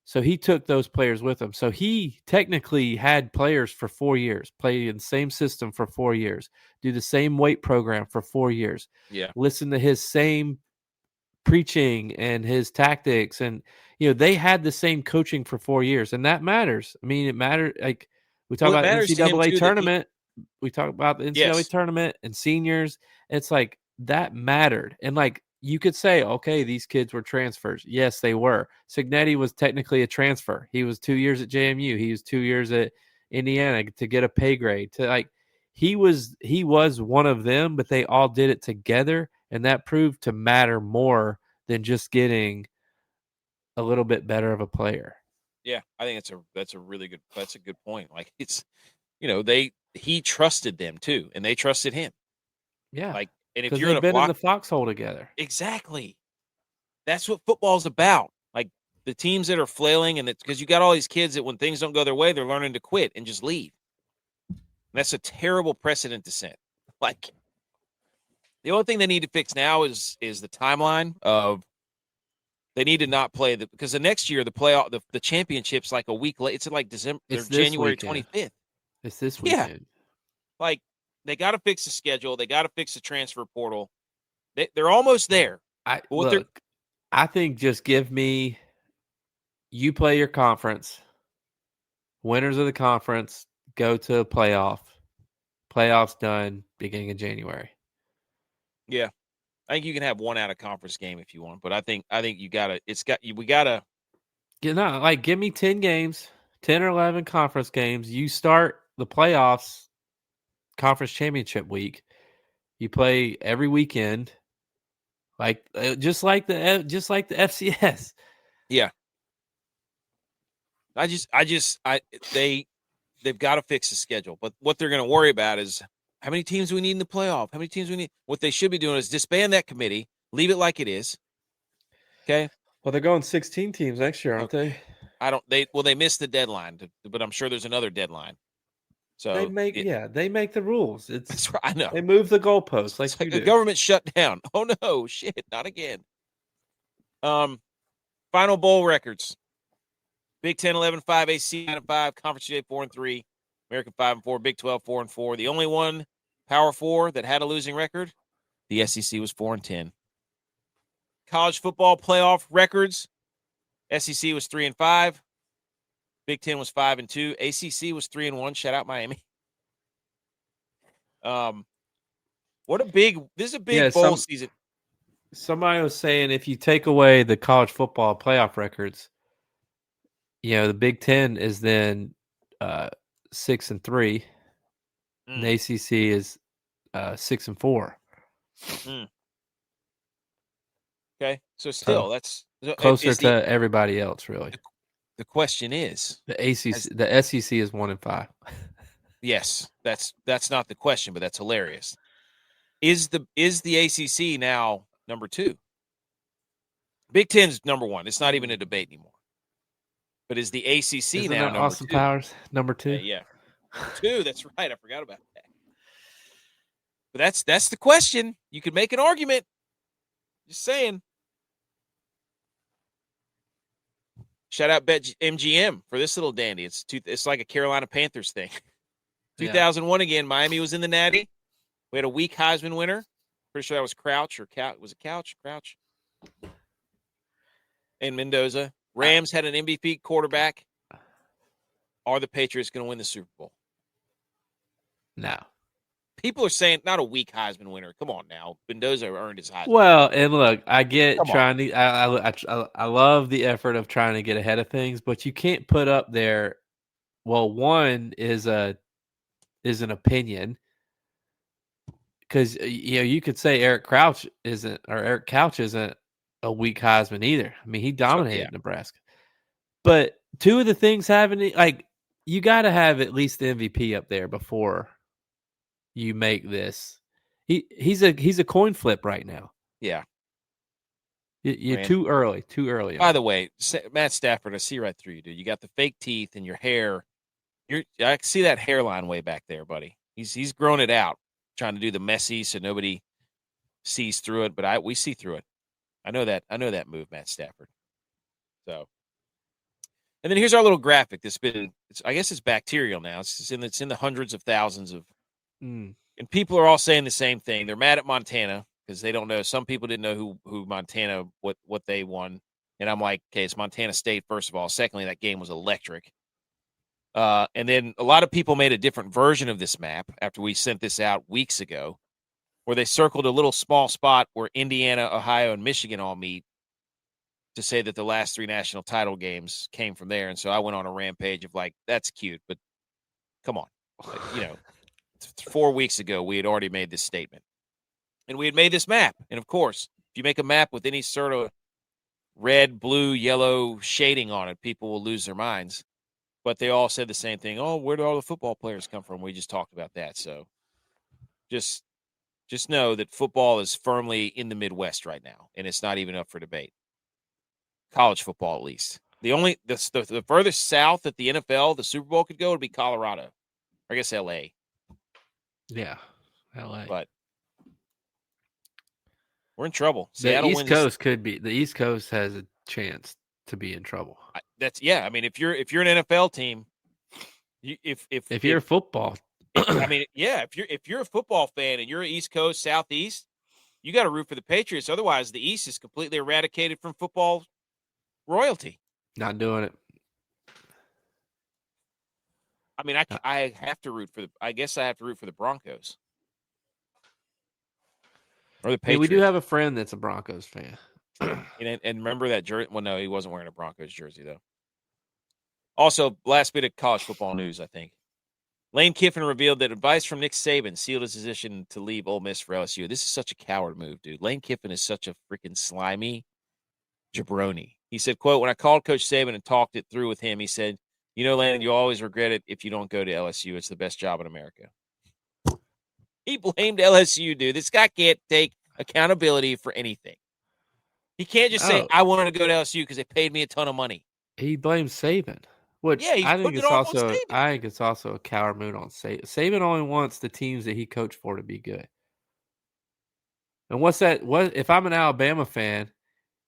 So he took those players with him. So he technically had players for 4 years, play in the same system for 4 years, do the same weight program for 4 years, yeah. listen to his same preaching and his tactics. And, they had the same coaching for 4 years. And that matters. I mean, it mattered. Like we talk Well, it about matters to him NCAA too that tournament. We talk about the NCAA yes, tournament and seniors. It's like that mattered. And like, you could say, okay, these kids were transfers. Yes, they were. Signetti was technically a transfer. He was 2 years at JMU. He was 2 years at Indiana to get a pay grade. He was one of them, but they all did it together, and that proved to matter more than just getting a little bit better of a player. yeah. I think that's a good point. Like it's, he trusted them too, and they trusted him. Yeah, Like, and if because you're in they've a been in block, the foxhole together. exactly. That's what football's about. Like the teams that are flailing, and it's because you got all these kids that when things don't go their way, they're learning to quit and just leave. And that's a terrible precedent to set. Like the only thing they need to fix now is the timeline of they need to not play because the next year the playoff the championship's like a week late. It's like December. They're It's this January weekend. 25th. It's this Yeah, weekend. like they got to fix the schedule. They got to fix the transfer portal. They're almost there. I think just give me you play your conference. Winners of the conference go to a playoff. Playoffs done beginning of January. Yeah, I think you can have one out of conference game if you want, but I think you gotta. Give me 10 games, 10 or 11 conference games. You start the playoffs, conference championship week. You play every weekend, just like the FCS. Yeah, they've got to fix the schedule. But what they're going to worry about is how many teams we need in the playoff. How many teams we need? What they should be doing is disband that committee, leave it like it is. Okay. Well, they're going 16 teams next year, aren't they? They missed the deadline, but I'm sure there's another deadline. So they make the rules. That's right. I know. They move the goalposts it's like a government shutdown. Oh no, shit, not again. Final bowl records. Big 10 11-5, AC 9-5, Conference USA 4-3, American 5-4, Big 12 4-4. The only one Power 4 that had a losing record, the SEC was 4-10. College football playoff records, SEC was 3-5, Big 10 was 5-2, ACC was 3-1. Shout out Miami. This is a big bowl season. Somebody was saying if you take away the college football playoff records, the Big 10 is then 6-3. And the ACC is 6-4. Okay, so still that's closer to everybody else. Really, the question is the SEC is 1-5. Yes, that's not the question, but that's hilarious. Is the ACC now number 2? Big Ten's number one. It's not even a debate anymore. But is the ACC Isn't now that number Austin 2? Powers number 2? Yeah. 2, that's right. I forgot about that. But that's the question. You could make an argument. Just saying. Shout out BetMGM for this little dandy. It's like a Carolina Panthers thing. 2001 again. Miami was in the Natty. We had a weak Heisman winner. Pretty sure that was Crouch or was it Couch? Crouch. And Mendoza. Rams had an MVP quarterback. Are the Patriots going to win the Super Bowl? No. People are saying not a weak Heisman winner. Come on now. Mendoza earned his Heisman. Well, and look, I get trying to. I love the effort of trying to get ahead of things, but you can't put up there. Well, one is an opinion, because you could say Eric Couch isn't a weak Heisman either. I mean, he dominated Nebraska, but two of the things having you got to have at least the MVP up there before you make this. He's a coin flip right now. Yeah. You're too early. By the way, Matt Stafford, I see right through you, dude. You got the fake teeth and your hair. I see that hairline way back there, buddy. He's grown it out, trying to do the messy so nobody sees through it, but we see through it. I know that move, Matt Stafford. So, and then here's our little graphic. I guess it's bacterial now. It's in the hundreds of thousands of. And people are all saying the same thing. They're mad at Montana because they don't know. Some people didn't know who Montana, what they won. And I'm like, okay, it's Montana State, first of all. Secondly, that game was electric. And then a lot of people made a different version of this map after we sent this out weeks ago, where they circled a little small spot where Indiana, Ohio, and Michigan all meet to say that the last 3 national title games came from there. And so I went on a rampage of that's cute, but come on. 4 weeks ago, we had already made this statement. And we had made this map. And, of course, if you make a map with any sort of red, blue, yellow shading on it, people will lose their minds. But they all said the same thing. Oh, where do all the football players come from? We just talked about that. So just know that football is firmly in the Midwest right now, and it's not even up for debate. College football, at least. The furthest south that the NFL, the Super Bowl could go would be Colorado. Or I guess L.A. Yeah, LA. But we're in trouble. The East Coast the East Coast has a chance to be in trouble. I mean, if you're an NFL team, if you're a football, if you're a football fan and you're East Coast, Southeast, you got to root for the Patriots. Otherwise, the East is completely eradicated from football royalty. Not doing it. I mean, I have to root for I guess I have to root for the Broncos or the Patriots. Hey, we do have a friend that's a Broncos fan. and remember that jersey? Well, no, he wasn't wearing a Broncos jersey though. Also, last bit of college football news, I think. Lane Kiffin revealed that advice from Nick Saban sealed his decision to leave Ole Miss for LSU. This is such a coward move, dude. Lane Kiffin is such a freaking slimy jabroni. He said, quote, when I called Coach Saban and talked it through with him, he said, Landon, you'll always regret it if you don't go to LSU. It's the best job in America. He blamed LSU, dude. This guy can't take accountability for anything. He can't just say, I wanted to go to LSU because they paid me a ton of money. He blames Saban. Which I think it's also a coward move on Saban. Saban only wants the teams that he coached for to be good. And what's that? What if I'm an Alabama fan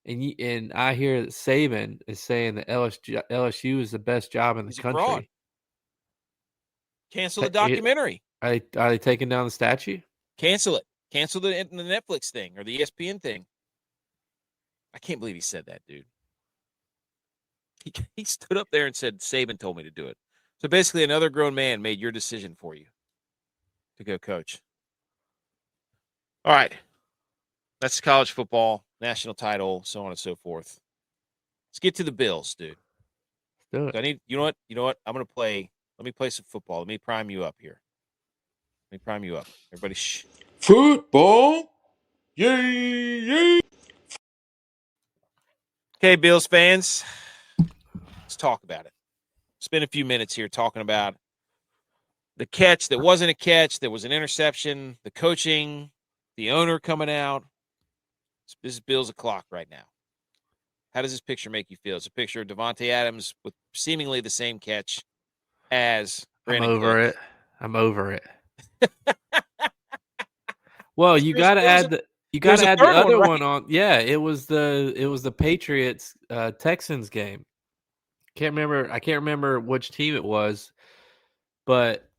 and I hear that Saban is saying that LSU is the best job in the country? Fraud. Cancel the documentary. Are they taking down the statue? Cancel it. Cancel the Netflix thing or the ESPN thing. I can't believe he said that, dude. He stood up there and said, Saban told me to do it. So basically another grown man made your decision for you to go coach. All right. That's college football, national title, so on and so forth. Let's get to the Bills, dude. Do it. So you know what? Let me play some football. Let me prime you up here. Everybody Football. Yay, yay. Okay, Bills fans. Let's talk about it. Spend a few minutes here talking about the catch that wasn't a catch. There was an interception, the coaching, the owner coming out. This is Bills o'clock right now. How does this picture make you feel? It's a picture of Devontae Adams with seemingly the same catch as Brandon Cooks. I'm over it. Well, you There's- got to there was add the there's a the third one, other right? one on. Yeah, it was the Patriots Texans game. I can't remember which team it was, but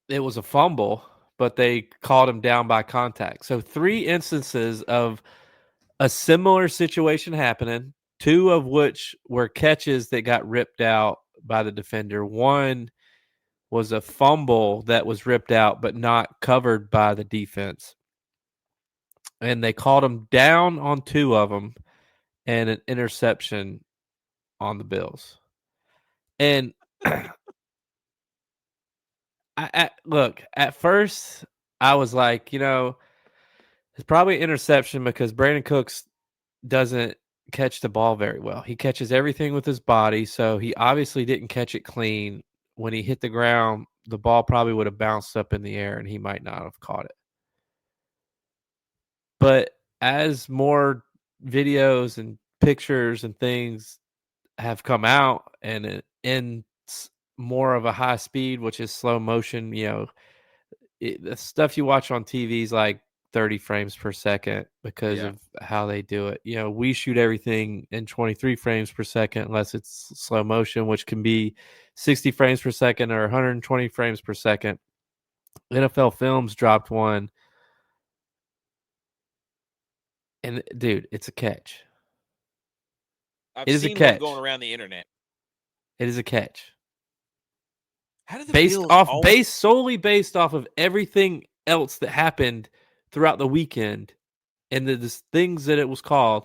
it was a fumble, but they called him down by contact. So 3 instances of a similar situation happening, 2 of which were catches that got ripped out by the defender. One was a fumble that was ripped out but not covered by the defense. And they called him down on 2 of them and an interception on the Bills. And look, at first I was like, it's probably an interception because Brandon Cooks doesn't catch the ball very well. He catches everything with his body, so he obviously didn't catch it clean. When he hit the ground, the ball probably would have bounced up in the air and he might not have caught it. But as more videos and pictures and things have come out and in more of a high speed, which is slow motion, the stuff you watch on TV is like 30 frames per second because of how they do it. We shoot everything in 23 frames per second unless it's slow motion, which can be 60 frames per second or 120 frames per second. NFL Films dropped one. And dude, it's a catch. I've It is a seen one catch. going around the internet. It is a catch. How did the Bills solely based off of everything else that happened throughout the weekend and the things that it was called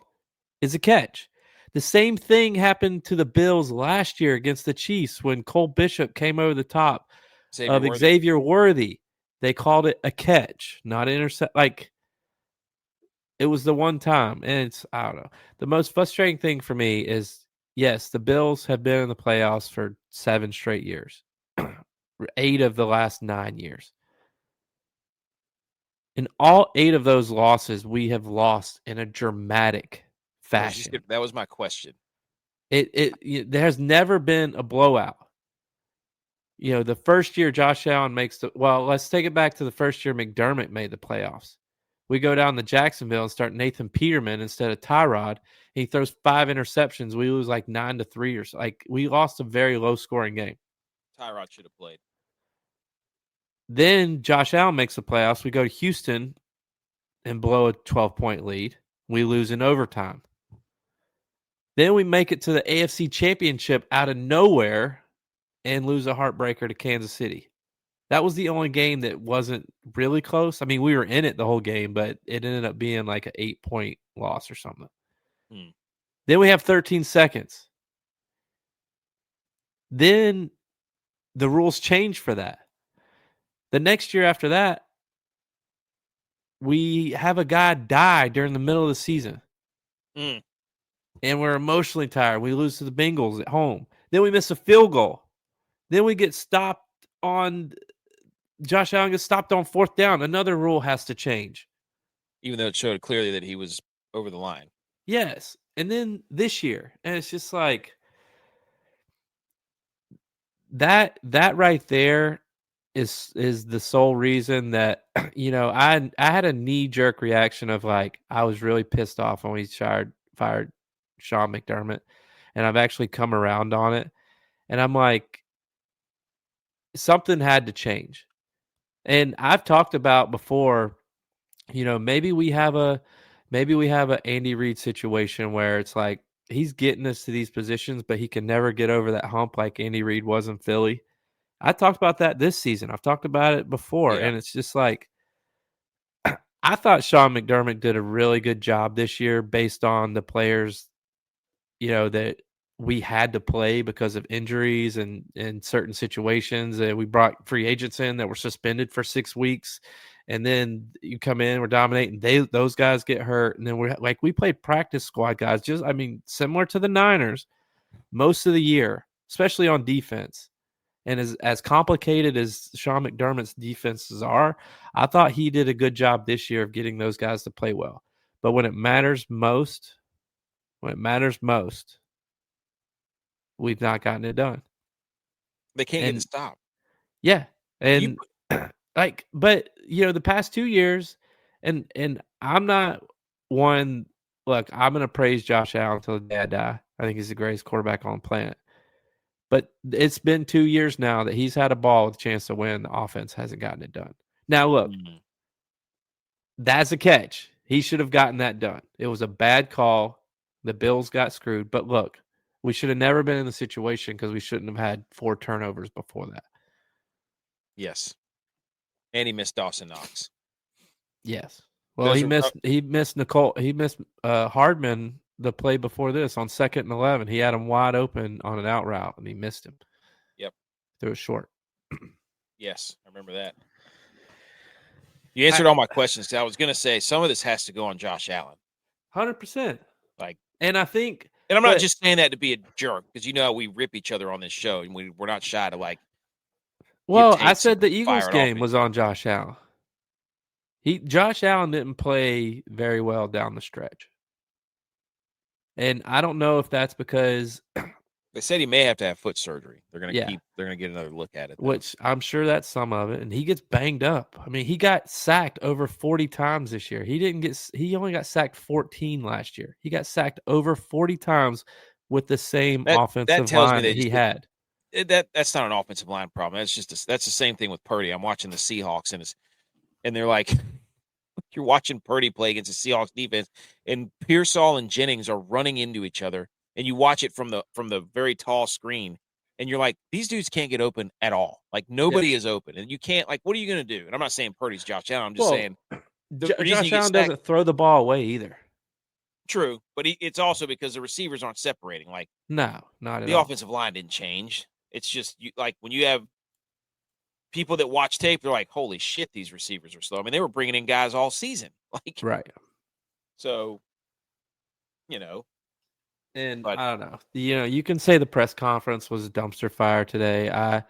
is a catch. The same thing happened to the Bills last year against the Chiefs when Cole Bishop came over the top of Xavier Worthy. They called it a catch, not an intercept. Like, it was the one time, and I don't know. The most frustrating thing for me is, yes, the Bills have been in the playoffs for 7 straight years, 8 of the last 9 years. In all 8 of those losses, we have lost in a dramatic fashion. That was my question. There has never been a blowout. The first year Josh Allen let's take it back to the first year McDermott made the playoffs. We go down to Jacksonville and start Nathan Peterman instead of Tyrod. He throws 5 interceptions. We lose like 9-3 or so. Like, we lost a very low scoring game. Tyrod should have played. Then Josh Allen makes the playoffs. We go to Houston and blow a 12-point lead. We lose in overtime. Then we make it to the AFC Championship out of nowhere and lose a heartbreaker to Kansas City. That was the only game that wasn't really close. I mean, we were in it the whole game, but it ended up being like an 8-point loss or something. Then we have 13 seconds. Then the rules change for that. The next year after that, we have a guy die during the middle of the season. And we're emotionally tired. We lose to the Bengals at home. Then we miss a field goal. Then we get stopped on Josh Allen gets stopped on 4th down. Another rule has to change. Even though it showed clearly that he was over the line. Yes. And then this year, and it's just like that right there is the sole reason that, I had a knee-jerk reaction of like, I was really pissed off when we fired Sean McDermott, and I've actually come around on it. And I'm like, something had to change. And I've talked about before, maybe we have a Andy Reid situation where it's like he's getting us to these positions, but he can never get over that hump like Andy Reid was in Philly. I talked about that this season. I've talked about it before, and it's just like I thought Sean McDermott did a really good job this year based on the players, that we had to play because of injuries and in certain situations. We brought free agents in that were suspended for 6 weeks, and then you come in, we're dominating. Those guys get hurt, and then we played practice squad guys. Similar to the Niners, most of the year, especially on defense. And as complicated as Sean McDermott's defenses are, I thought he did a good job this year of getting those guys to play well. But when it matters most, we've not gotten it done. They can't get And to stop. yeah, You and but the past 2 years, and I'm not one. Look, I'm gonna praise Josh Allen until the day I die. I think he's the greatest quarterback on the planet. But it's been 2 years now that he's had a ball with a chance to win. The offense hasn't gotten it done. Now look, that's a catch. He should have gotten that done. It was a bad call. The Bills got screwed. But look, we should have never been in the situation because we shouldn't have had 4 turnovers before that. Yes. And he missed Dawson Knox. Yes. Well, he missed Hardman the play before this on 2nd and 11. He had him wide open on an out route, and he missed him. Yep. Threw it short. Yes, I remember that. You answered all my questions. I was going to say some of this has to go on Josh Allen. 100%. And I'm not just saying that to be a jerk because we rip each other on this show and we're not shy to Well, I said the Eagles game was on Josh Allen. Josh Allen didn't play very well down the stretch. And I don't know if that's because they said he may have to have foot surgery. They're going to get another look at it. Though. Which I'm sure that's some of it. And he gets banged up. I mean, he got sacked over 40 times this year. He only got sacked 14 last year. He got sacked over 40 times with the same offensive line that he had. That's not an offensive line problem. That's the same thing with Purdy. I'm watching the Seahawks and they're like, you're watching Purdy play against the Seahawks defense, and Pearsall and Jennings are running into each other, and you watch it from the very tall screen, and you're like, these dudes can't get open at all. Like nobody is open, and you can't. Like, what are you going to do? And I'm not saying Purdy's Josh Allen. I'm just saying Josh Allen doesn't throw the ball away either. True, but it's also because the receivers aren't separating. Like, no, not at all. The offensive line didn't change. It's just when you have people that watch tape, they're like, holy shit, these receivers are slow. I mean, they were bringing in guys all season. Right. So, And I don't know. You can say the press conference was a dumpster fire today.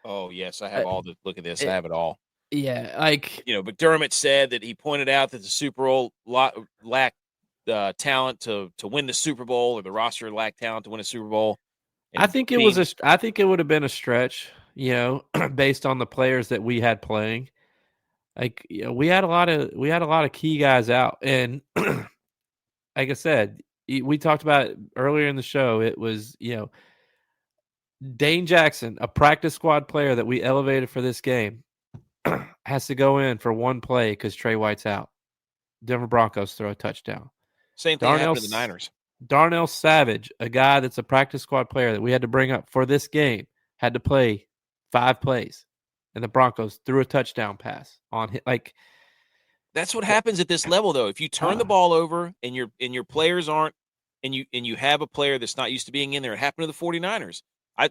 Oh, yes, I have all the look at this. I have it all. Yeah, McDermott said that he pointed out that the Super Bowl lacked talent to win the Super Bowl, or the roster lacked talent to win a Super Bowl. I think it would have been a stretch, based on the players that we had playing. We had a lot of key guys out, and like I said, we talked about it earlier in the show. It was Dane Jackson, a practice squad player that we elevated for this game, has to go in for one play because Trey White's out. Denver Broncos throw a touchdown. Same thing happened to the Niners. Darnell Savage, a guy that's a practice squad player that we had to bring up for this game, had to play 5 plays, and the Broncos threw a touchdown pass on him. That's what happens at this level, though. If you turn the ball over and your players aren't, and you have a player that's not used to being in there, it happened to the 49ers.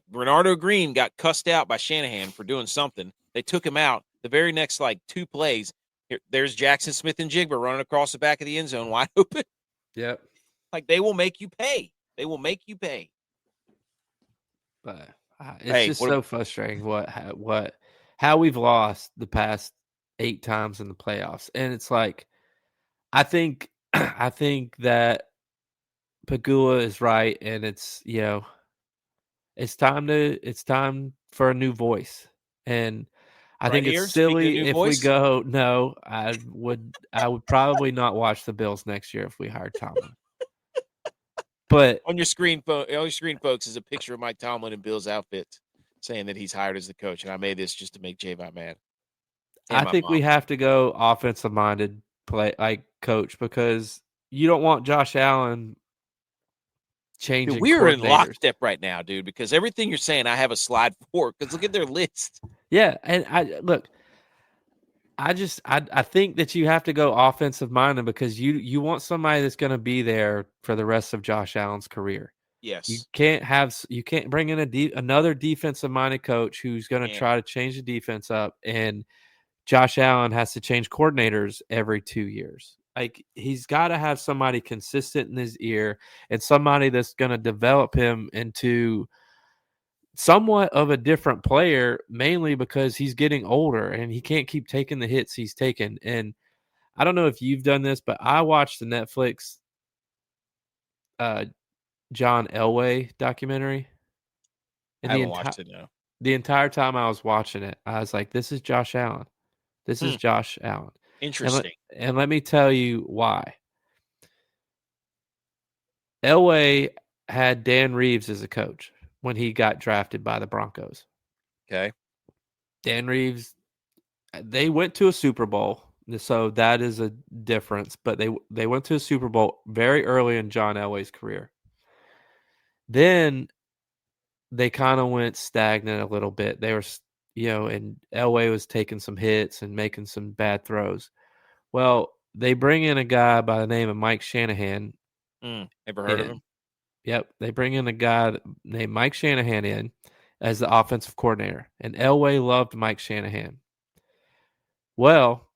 Bernardo Green got cussed out by Shanahan for doing something. They took him out. The very next 2 plays, there's Jackson Smith and Jigba running across the back of the end zone wide open. Yep. They will make you pay. They will make you pay. But it's so frustrating how we've lost the past 8 times in the playoffs. And it's I think that Pagula is right, and it's it's time for a new voice. And I think it's silly if we go. No, I would probably not watch the Bills next year if we hired Tomlin. But on your screen, folks, is a picture of Mike Tomlin in Bill's outfit, saying that he's hired as the coach. And I made this just to make J-Bot mad. I think we have to go offensive-minded coach, because you don't want Josh Allen changing. Dude, we're in lockstep right now, dude, because everything you're saying, I have a slide for, because look at their list. Yeah, and I think that you have to go offensive minded, because you want somebody that's going to be there for the rest of Josh Allen's career. Yes, you can't bring in another defensive minded coach who's going to try to change the defense up, and Josh Allen has to change coordinators every 2 years. He's got to have somebody consistent in his ear, and somebody that's going to develop him into somewhat of a different player, mainly because he's getting older and he can't keep taking the hits he's taken. And I don't know if you've done this, but I watched the Netflix John Elway documentary. And I haven't watched it now. the entire time I was watching it, I was like, this is Josh Allen. This is Josh Allen. Interesting. And let me tell you why. Elway had Dan Reeves as a coach when he got drafted by the Broncos. Okay. Dan Reeves, they went to a Super Bowl, so that is a difference. But they went to a Super Bowl very early in John Elway's career. Then they kind of went stagnant a little bit. They were, and Elway was taking some hits and making some bad throws. Well, they bring in a guy by the name of Mike Shanahan. Ever heard of him? Yep. They bring in a guy named Mike Shanahan in as the offensive coordinator. And Elway loved Mike Shanahan. Well,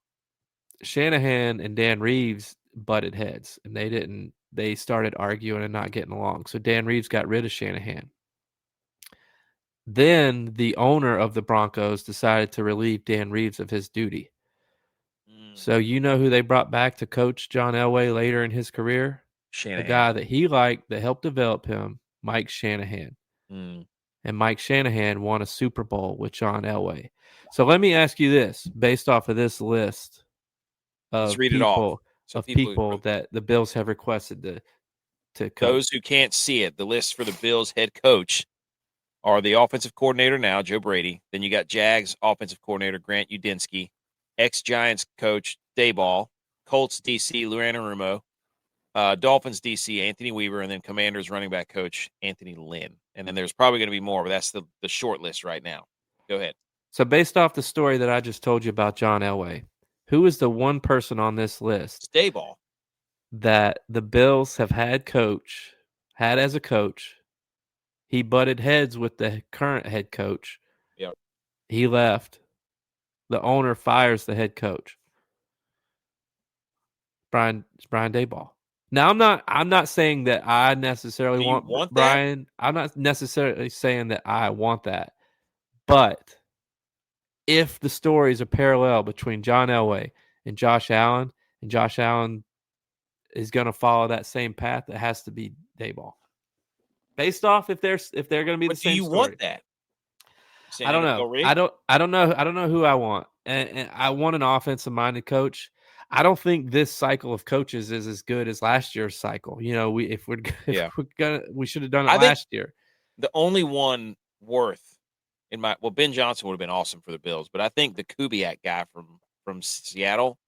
Shanahan and Dan Reeves butted heads, and they started arguing and not getting along. So Dan Reeves got rid of Shanahan. Then the owner of the Broncos decided to relieve Dan Reeves of his duty. So you know who they brought back to coach John Elway later in his career? Shanahan. The guy that he liked that helped develop him, Mike Shanahan. And Mike Shanahan won a Super Bowl with John Elway. So let me ask you this, based off of this list of people that the Bills have requested to coach. Those who can't see it, the list for the Bills head coach are the offensive coordinator now, Joe Brady. Then you got Jags offensive coordinator Grant Udinski, ex-Giants coach Daboll, Colts DC Lou Anarumo, Dolphins DC Anthony Weaver, and then Commanders running back coach Anthony Lynn. And then there's probably going to be more, but that's the short list right now. Go ahead. So based off the story that I just told you about John Elway, who is the one person on this list it's Daboll that the Bills have had as a coach? He butted heads with the current head coach. Yep. He left. The owner fires the head coach. Brian Daboll. Now I'm not saying that I necessarily want Brian. That? I'm not necessarily saying that I want that. But if the stories are parallel between John Elway and Josh Allen is going to follow that same path, it has to be Daboll. Based off if they're going to be the same story. Do you want that? I don't know. I don't know who I want. And I want an offensive minded coach. I don't think this cycle of coaches is as good as last year's cycle. We should have done it last year. The only one worth Ben Johnson would have been awesome for the Bills, but I think the Kubiak guy from Seattle.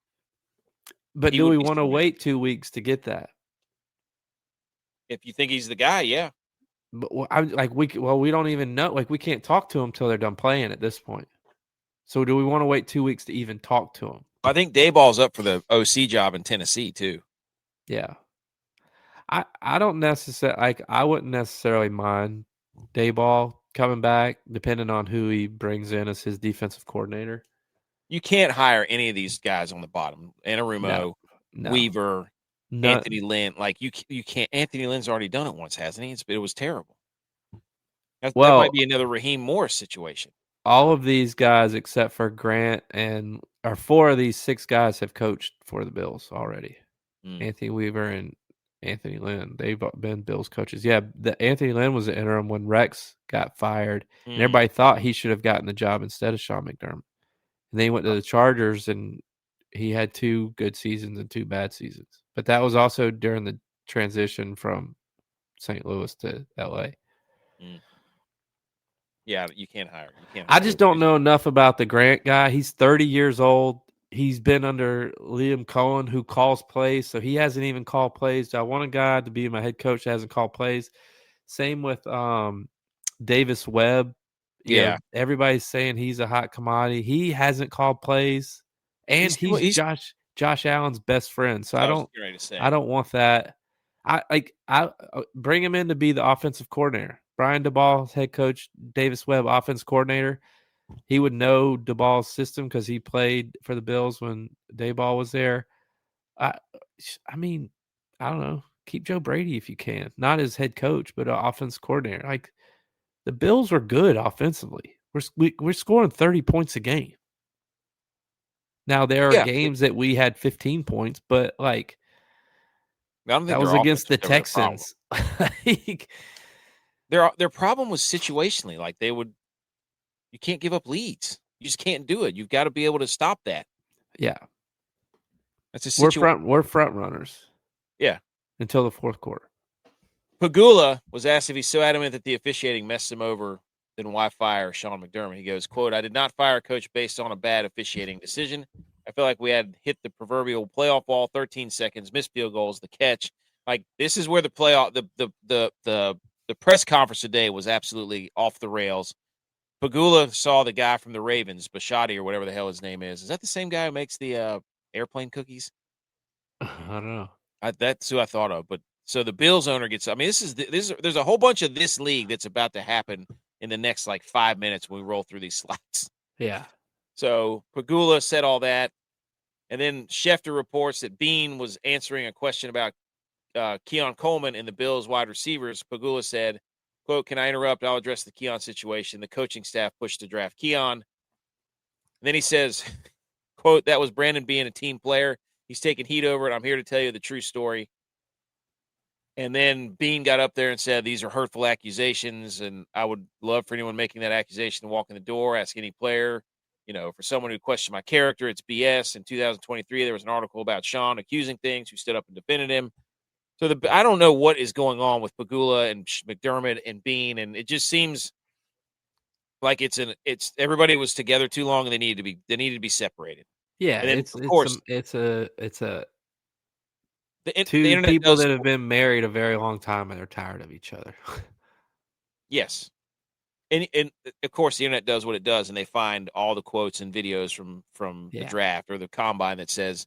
But do we want to wait 2 weeks to get that? If you think he's the guy, yeah. But we don't even know. Like, we can't talk to them till they're done playing at this point. So do we want to wait 2 weeks to even talk to them? I think Dayball's up for the OC job in Tennessee too. Yeah. I don't necessarily I wouldn't necessarily mind Dayball coming back, depending on who he brings in as his defensive coordinator. You can't hire any of these guys on the bottom. Anarumo, Weaver, Anthony Lynn. Like you can't. Anthony Lynn's already done it once, hasn't he? It was terrible. That might be another Raheem Morris situation. All of these guys, except for Grant or 4 of these 6 guys, have coached for the Bills already. Anthony Weaver and Anthony Lynn, they've been Bills coaches. Yeah, Anthony Lynn was the interim when Rex got fired, and everybody thought he should have gotten the job instead of Sean McDermott. And then he went to the Chargers, and he had 2 good seasons and 2 bad seasons. But that was also during the transition from St. Louis to L.A. Yeah, you can't hire. I just don't know enough about the Grant guy. He's 30 years old. He's been under Liam Cohen, who calls plays, so he hasn't even called plays. I want a guy to be my head coach that hasn't called plays. Same with Davis Webb. Yeah. Everybody's saying he's a hot commodity. He hasn't called plays, and he's Josh Allen's best friend. So I don't want that. I bring him in to be the offensive coordinator. Brian Daboll's head coach, Davis Webb, offense coordinator. He would know Daboll's system because he played for the Bills when Daboll was there. I mean, I don't know. Keep Joe Brady if you can. Not as head coach, but an offense coordinator. Like, the Bills were good offensively. We're scoring 30 points a game. Now there are Yeah. games that we had 15 points, but like I don't think that was their against the offense was ever the problem. Texans. Like, Their problem was situationally. Like you can't give up leads. You just can't do it. You've got to be able to stop that. yeah, That's a situation. we're front runners. Yeah. Until the fourth quarter. Pagula was asked if he's so adamant that the officiating messed him over, then why fire Sean McDermott? He goes, quote, "I did not fire a coach based on a bad officiating decision. I feel like we had hit the proverbial playoff ball, 13 seconds, missed field goals, the catch. Like, this is where the playoff, the press conference today was absolutely off the rails. Pagula saw the guy from the Ravens, Bashotti or whatever the hell his name is. Is that the same guy who makes the airplane cookies? I don't know. That's who I thought of. But so the Bills owner gets. I mean, there's a whole bunch of this league that's about to happen in the next like 5 minutes when we roll through these slides. Yeah. So Pagula said all that, and then Schefter reports that Bean was answering a question about Keon Coleman and the Bills wide receivers. Pagula said, quote, "Can I interrupt? I'll address the Keon situation. The coaching staff pushed to draft Keon." And then he says, quote, "That was Brandon being a team player. He's taking heat over it. I'm here to tell you the true story." And then Bean got up there and said, "These are hurtful accusations, and I would love for anyone making that accusation to walk in the door, ask any player. You know, for someone who questioned my character, it's BS. In 2023, there was an article about Sean accusing things, who stood up and defended him." So I don't know what is going on with Pagula and McDermott and Bean, and it just seems like it's everybody was together too long, and they needed to be separated. Yeah, And then, it's of course, the two internet people does, that have been married a very long time and they're tired of each other. yes. And of course, the internet does what it does, and they find all the quotes and videos from the draft or the combine that says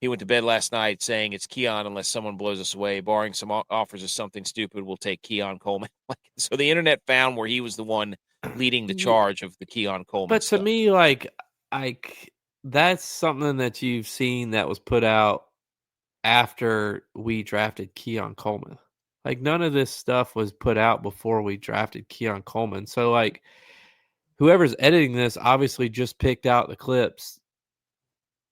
he went to bed last night saying it's Keon unless someone blows us away, barring some offers of something stupid, we'll take Keon Coleman. So the internet found where he was the one leading the charge of the Keon Coleman. But to stuff. me, like that's something that you've seen that was put out after we drafted Keon Coleman. Like, none of this stuff was put out before we drafted Keon Coleman. So, like, whoever's editing this obviously just picked out the clips.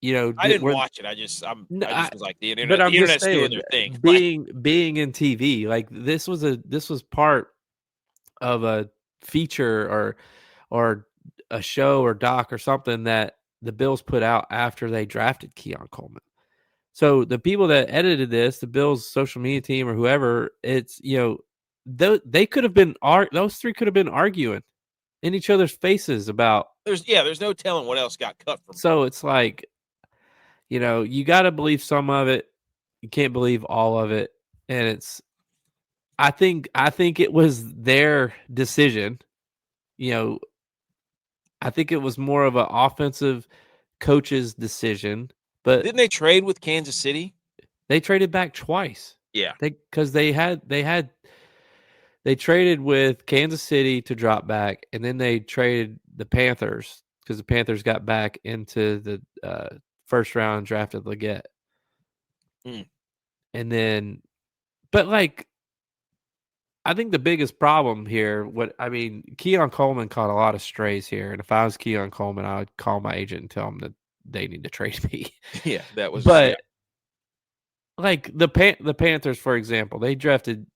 You know, I didn't watch it. I just was like, the internet. But I'm the internet's just saying, doing their thing. Being in TV, like this was part of a feature or a show or doc or something that the Bills put out after they drafted Keon Coleman. So the people that edited this, the Bills social media team or whoever, it's, you know, they could have been those three could have been arguing in each other's faces about. There's no telling what else got cut from. So it's like, you know, you got to believe some of it. You can't believe all of it, and I think it was their decision. You know, I think it was more of an offensive coach's decision. But didn't they trade with Kansas City? They traded back twice. Yeah, because they traded with Kansas City to drop back, and then they traded the Panthers because the Panthers got back into the first round and drafted Leggett. And then, but like, I think the biggest problem here, Keon Coleman caught a lot of strays here, and if I was Keon Coleman, I would call my agent and tell him that they need to trade me. Yeah, that was. But like the Panthers, for example, they drafted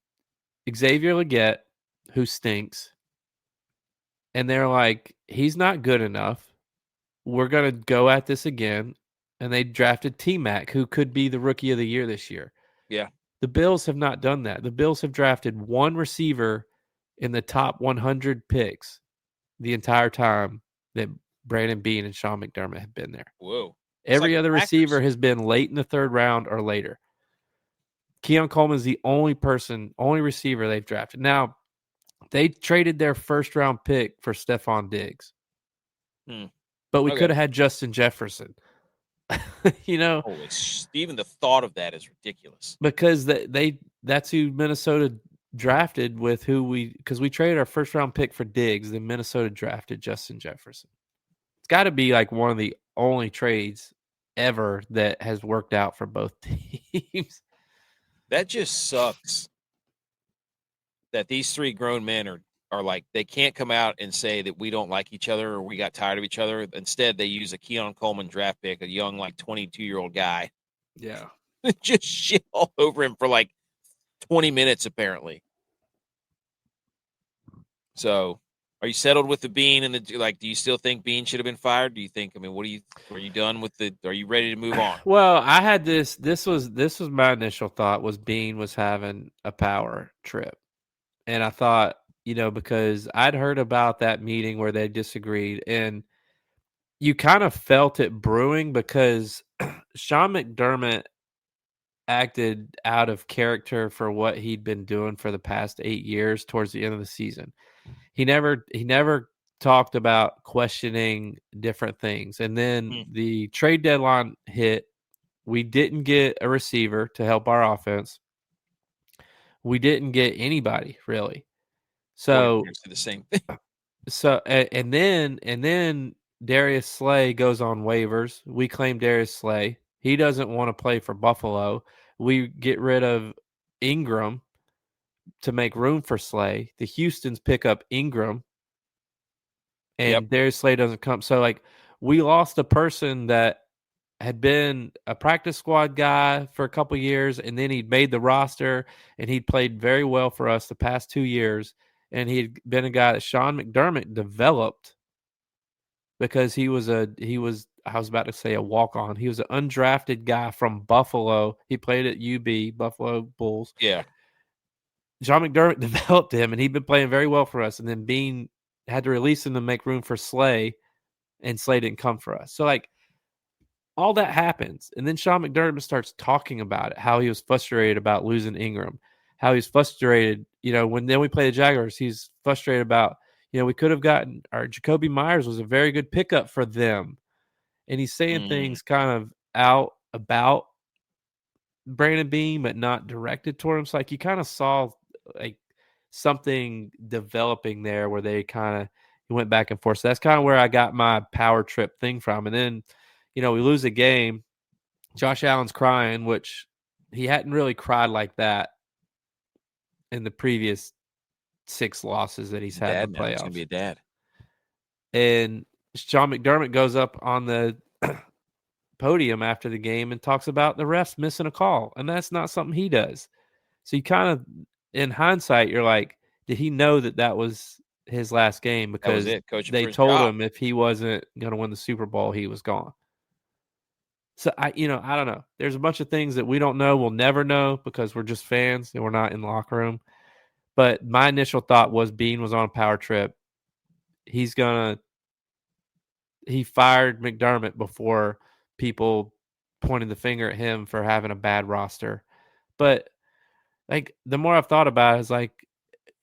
Xavier Leggett, who stinks, and they're like, he's not good enough. We're gonna go at this again, and they drafted T-Mac, who could be the rookie of the year this year. Yeah, the Bills have not done that. The Bills have drafted one receiver in the top 100 picks the entire time that Brandon Bean and Sean McDermott have been there. Whoa. Every other receiver has been late in the third round or later. Keon Coleman is the only receiver they've drafted. Now, they traded their first round pick for Stephon Diggs. But we could have had Justin Jefferson. You know? Holy, even the thought of that is ridiculous. Because that's who Minnesota drafted with because we traded our first round pick for Diggs, then Minnesota drafted Justin Jefferson. It's got to be like one of the only trades ever that has worked out for both teams. That just sucks that these three grown men are are like they can't come out and say that we don't like each other or we got tired of each other. Instead, they use a Keon Coleman draft pick, a young like 22-year-old guy, Yeah. just shit all over him for like 20 minutes apparently. So, are you settled with the Bean and the like? Do you still think Bean should have been fired? Do you think? I mean, are you done with the? Are you ready to move on? Well, I had this. This was my initial thought was Bean was having a power trip, and I thought, because I'd heard about that meeting where they disagreed, and you kind of felt it brewing because Sean McDermott acted out of character for what he'd been doing for the past 8 years towards the end of the season. He never talked about questioning different things. And then the trade deadline hit. We didn't get a receiver to help our offense. We didn't get anybody really. So the same thing. So and then Darius Slay goes on waivers. We claim Darius Slay. He doesn't want to play for Buffalo. We get rid of Ingram to make room for Slay. The Houstons pick up Ingram, and Darius Slay doesn't come. So like we lost a person that had been a practice squad guy for a couple years, and then he'd made the roster, and he'd played very well for us the past 2 years. And he'd been a guy that Sean McDermott developed because he was I was about to say a walk-on. He was an undrafted guy from Buffalo. He played at UB, Buffalo Bulls. Yeah. Sean McDermott developed him, and he'd been playing very well for us. And then Bean had to release him to make room for Slay, and Slay didn't come for us. So, like, all that happens. And then Sean McDermott starts talking about it, how he was frustrated about losing Ingram, how he's frustrated, when then we play the Jaguars, he's frustrated about, we could have gotten our Jacoby Myers was a very good pickup for them. And he's saying things kind of out about Brandon Bean, but not directed toward him. So like you kind of saw like something developing there where they kind of went back and forth. So that's kind of where I got my power trip thing from. And then, we lose a game. Josh Allen's crying, which he hadn't really cried like that in the previous 6 losses that he's had in the playoffs. He's going to be a dad. And Sean McDermott goes up on the podium after the game and talks about the refs missing a call. And that's not something he does. So you kind of, in hindsight, you're like, did he know that was his last game? Because they told him if he wasn't going to win the Super Bowl, he was gone. So I don't know. There's a bunch of things that we don't know. We'll never know because we're just fans and we're not in the locker room. But my initial thought was Bean was on a power trip. He fired McDermott before people pointing the finger at him for having a bad roster. But like the more I've thought about it, is like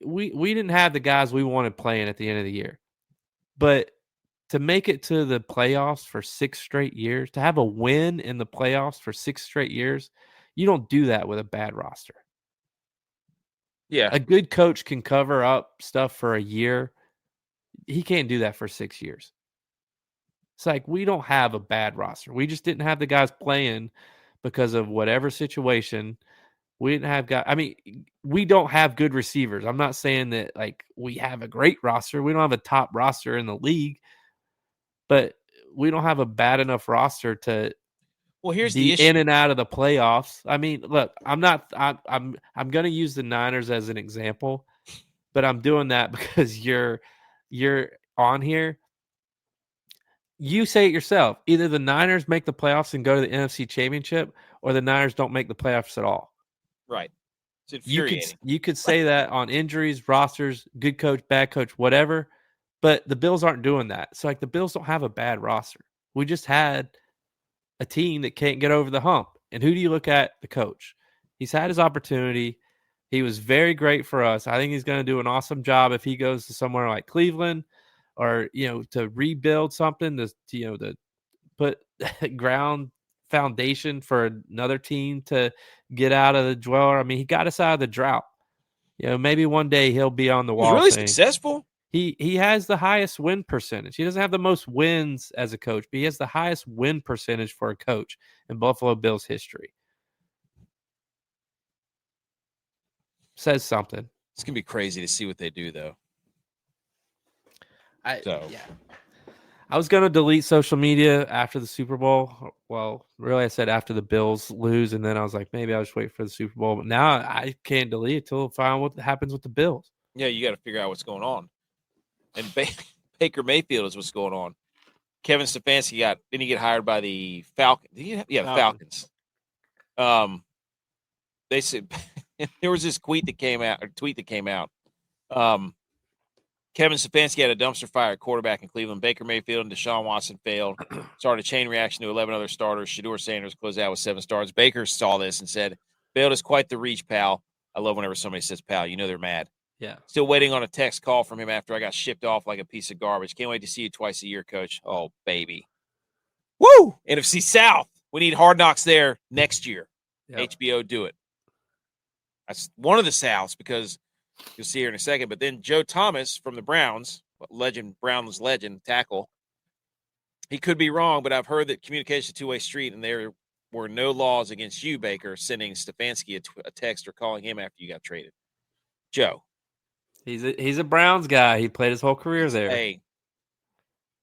we didn't have the guys we wanted playing at the end of the year. But to make it to the playoffs for 6 straight years, to have a win in the playoffs for 6 straight years, you don't do that with a bad roster. Yeah. A good coach can cover up stuff for a year. He can't do that for 6 years. It's like we don't have a bad roster. We just didn't have the guys playing because of whatever situation. We didn't have guys. I mean, we don't have good receivers. I'm not saying that like we have a great roster. We don't have a top roster in the league, but we don't have a bad enough roster to here's be the issue. In and out of the playoffs. I mean, look, I'm going to use the Niners as an example, but I'm doing that because you're on here. You say it yourself. Either the Niners make the playoffs and go to the NFC Championship, or the Niners don't make the playoffs at all. Right. It's infuriating. You could say that on injuries, rosters, good coach, bad coach, whatever, but the Bills aren't doing that. So, like, the Bills don't have a bad roster. We just had a team that can't get over the hump. And who do you look at? The coach. He's had his opportunity. He was very great for us. I think he's going to do an awesome job if he goes to somewhere like Cleveland or, to rebuild something, to put ground foundation for another team to get out of the dweller. I mean, he got us out of the drought. Maybe one day he'll be on the wall. He's really successful. He has the highest win percentage. He doesn't have the most wins as a coach, but he has the highest win percentage for a coach in Buffalo Bills history. Says something. It's going to be crazy to see what they do, though. Yeah. I was gonna delete social media after the Super Bowl. Well, really, I said after the Bills lose, and then I was like, maybe I'll just wait for the Super Bowl. But now I can't delete it till I find what happens with the Bills. Yeah, you got to figure out what's going on. And Baker Mayfield is what's going on. Kevin Stefanski didn't he get hired by the Falcons? The Falcons. They said there was this tweet that came out. Kevin Stefanski had a dumpster fire at quarterback in Cleveland. Baker Mayfield and Deshaun Watson failed. Started a chain reaction to 11 other starters. Shedeur Sanders closed out with 7 starts. Baker saw this and said, "Failed is quite the reach, pal." I love whenever somebody says "pal." You know they're mad. Yeah. Still waiting on a text call from him after I got shipped off like a piece of garbage. Can't wait to see you twice a year, coach. Oh, baby. Woo! NFC South. We need Hard Knocks there next year. Yep. HBO, do it. That's one of the Souths because you'll see here in a second. But then Joe Thomas from the Browns, Browns legend, tackle. He could be wrong, but I've heard that communication is a two-way street, and there were no laws against you, Baker, sending Stefanski a text or calling him after you got traded. Joe. He's a Browns guy. He played his whole career there. Hey,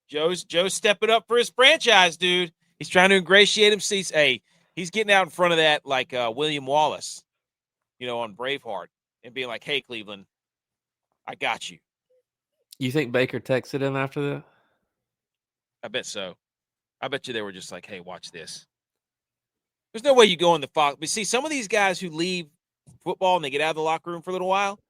Joe's stepping up for his franchise, dude. He's trying to ingratiate himself. Hey, he's getting out in front of that like William Wallace, on Braveheart, and being like, "Hey, Cleveland, I got you." You think Baker texted him after that? I bet so. I bet you they were just like, "Hey, watch this." There's no way you go in the Fox. But see, some of these guys who leave football and they get out of the locker room for a little while,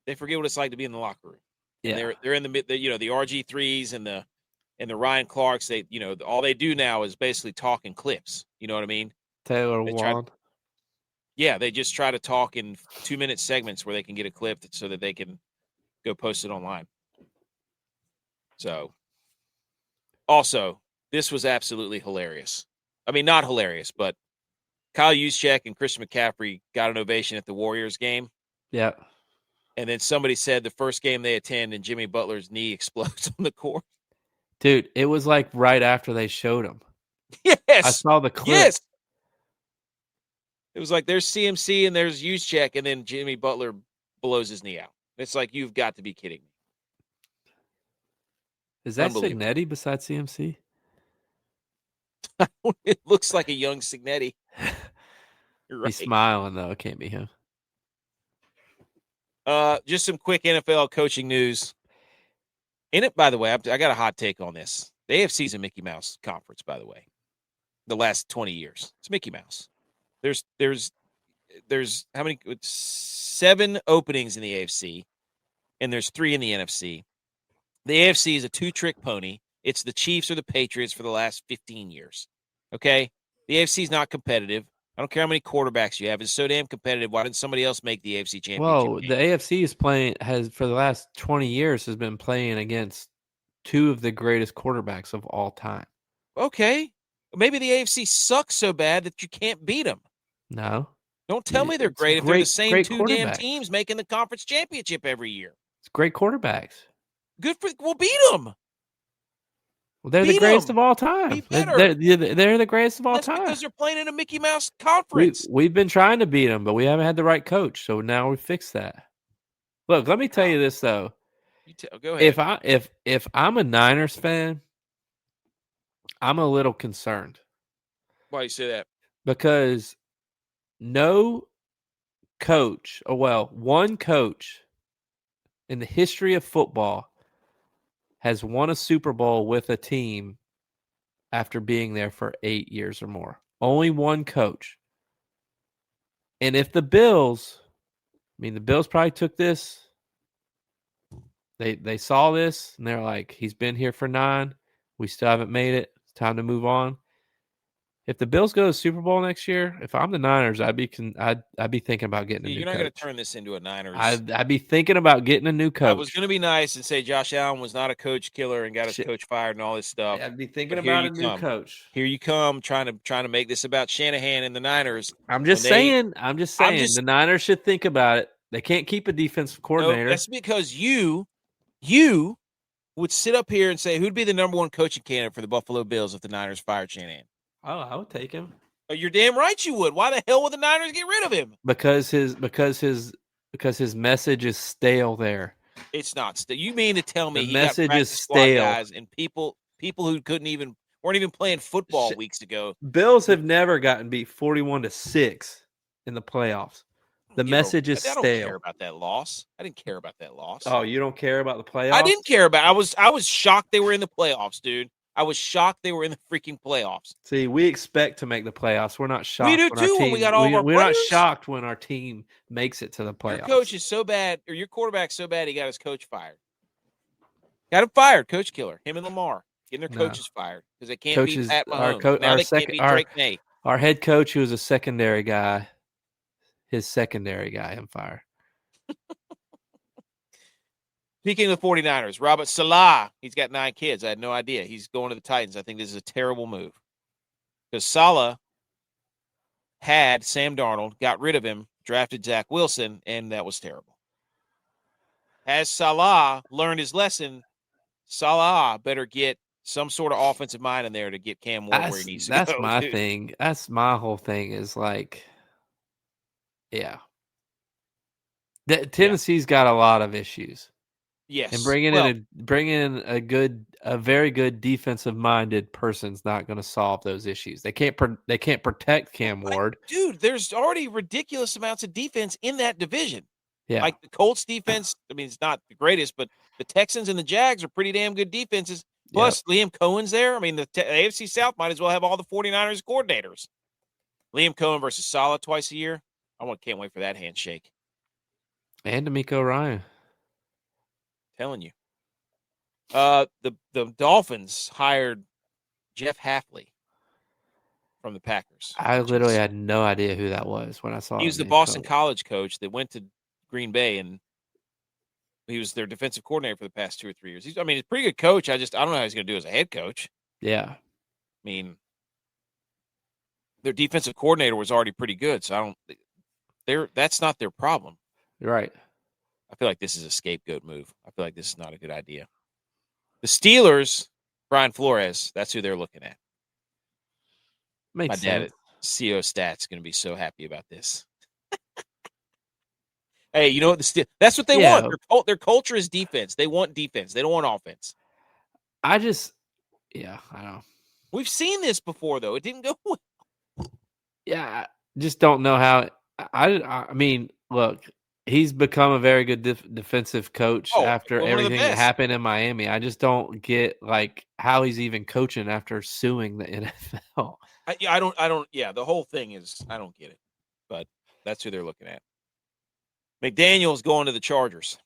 they forget what it's like to be in the locker room. Yeah, and they're in the the RG3s and the Ryan Clarks. They all they do now is basically talk in clips. You know what I mean? Taylor Wand. Yeah, they just try to talk in 2-minute segments where they can get a clip so that they can go post it online. So, also, this was absolutely hilarious. I mean, not hilarious, but Kyle Juszczyk and Christian McCaffrey got an ovation at the Warriors game. Yeah. And then somebody said the first game they attend and Jimmy Butler's knee explodes on the court. Dude, it was like right after they showed him. Yes. I saw the clip. Yes. It was like there's CMC and there's Juszczyk, and then Jimmy Butler blows his knee out. It's like, you've got to be kidding me. Is that Signetti besides CMC? It looks like a young Signetti. You're right. He's smiling, though. It can't be him. Just some quick NFL coaching news. In it, by the way, I got a hot take on this. The AFC is a Mickey Mouse conference, by the way. The last 20 years. It's Mickey Mouse. There's how many? 7 openings in the AFC, and there's 3 in the NFC. The AFC is a 2-trick pony. It's the Chiefs or the Patriots for the last 15 years. Okay? The AFC is not competitive. I don't care how many quarterbacks you have. It's so damn competitive. Why didn't somebody else make the AFC championship? Well, the AFC has for the last 20 years has been playing against 2 of the greatest quarterbacks of all time. Okay. Maybe the AFC sucks so bad that you can't beat them. No. Don't tell me they're great if they're the same 2 damn teams making the conference championship every year. It's great quarterbacks. We'll beat them. Well, they're the greatest of all time. They're the greatest of all time. Because they're playing in a Mickey Mouse conference. We've been trying to beat them, but we haven't had the right coach. So now we fixed that. Look, let me tell you this though. Go ahead. If I'm a Niners fan, I'm a little concerned. Why do you say that? Because no coach, one coach in the history of football has won a Super Bowl with a team after being there for 8 years or more. Only one coach. And if the Bills probably took this. They saw this and they're like, he's been here for 9. We still haven't made it. It's time to move on. If the Bills go to the Super Bowl next year, if I'm the Niners, I'd be thinking about getting a new coach. You're not going to turn this into a Niners. I'd be thinking about getting a new coach. I was going to be nice and say Josh Allen was not a coach killer and got his coach fired and all this stuff. I'd be thinking about a new coach. Here you come, trying to make this about Shanahan and the Niners. I'm just saying the Niners should think about it. They can't keep a defensive coordinator. No, that's because you would sit up here and say who'd be the number 1 coaching candidate for the Buffalo Bills if the Niners fired Shanahan. Oh, I would take him. Oh, you're damn right you would. Why the hell would the Niners get rid of him? Because his message is stale there. It's not. You mean to tell me The he got message is practice squad stale. guys and people who weren't even playing football weeks ago? Bills have never gotten beat 41-6 in the playoffs. The message is I don't care stale. about that loss. I didn't care about that loss. Oh, you don't care about the playoffs? I didn't care about. I was shocked they were in the playoffs, dude. I was shocked they were in the freaking playoffs. See, we expect to make the playoffs. We're not shocked. We do when our too team, when we got all of our we're players. not shocked when our team makes it to the playoffs. Your coach is so bad, or your quarterback's so bad, he got his coach fired. Got him fired, coach killer. Him and Lamar getting their coaches fired because they can't beat Pat Mahomes. Now they can't beat Drake May. Our head coach, who was a secondary guy, his secondary guy, him fired. Speaking of the 49ers, Robert Salah, he's got 9 kids. I had no idea. He's going to the Titans. I think this is a terrible move. Because Salah had Sam Darnold, got rid of him, drafted Zach Wilson, and that was terrible. Has Salah learned his lesson? Salah better get some sort of offensive mind in there to get Cam Ward where he needs to go. That's my thing. That's my whole thing is like, yeah. Tennessee's got a lot of issues. Yes. And bringing in a very good defensive minded person's not going to solve those issues. They can't protect Cam Ward. Dude, there's already ridiculous amounts of defense in that division. Yeah. Like the Colts defense, I mean, it's not the greatest, but the Texans and the Jags are pretty damn good defenses. Plus, Liam Cohen's there. I mean, the AFC South might as well have all the 49ers coordinators. Liam Cohen versus Salah twice a year. Can't wait for that handshake. And D'Amico Ryan. Telling you. The Dolphins hired Jeff Hafley from the Packers. I literally had no idea who that was when I saw him. He was the Boston College coach that went to Green Bay, and he was their defensive coordinator for the past 2 or 3 years. He's a pretty good coach. I don't know how he's going to do as a head coach. Yeah. I mean, their defensive coordinator was already pretty good, so that's not their problem. You're right. I feel like this is a scapegoat move. I feel like this is not a good idea. The Steelers, Brian Flores, that's who they're looking at. Makes My dad sense. at CO Stats going to be so happy about this. Hey, you know what? That's what they want. Their culture is defense. They want defense. They don't want offense. I know. We've seen this before, though. It didn't go well. Yeah, I just don't know how. I mean, look, he's become a very good defensive coach after everything that happened in Miami. I just don't get like how he's even coaching after suing the NFL. I don't. Yeah, the whole thing is I don't get it, but that's who they're looking at. McDaniel's going to the Chargers.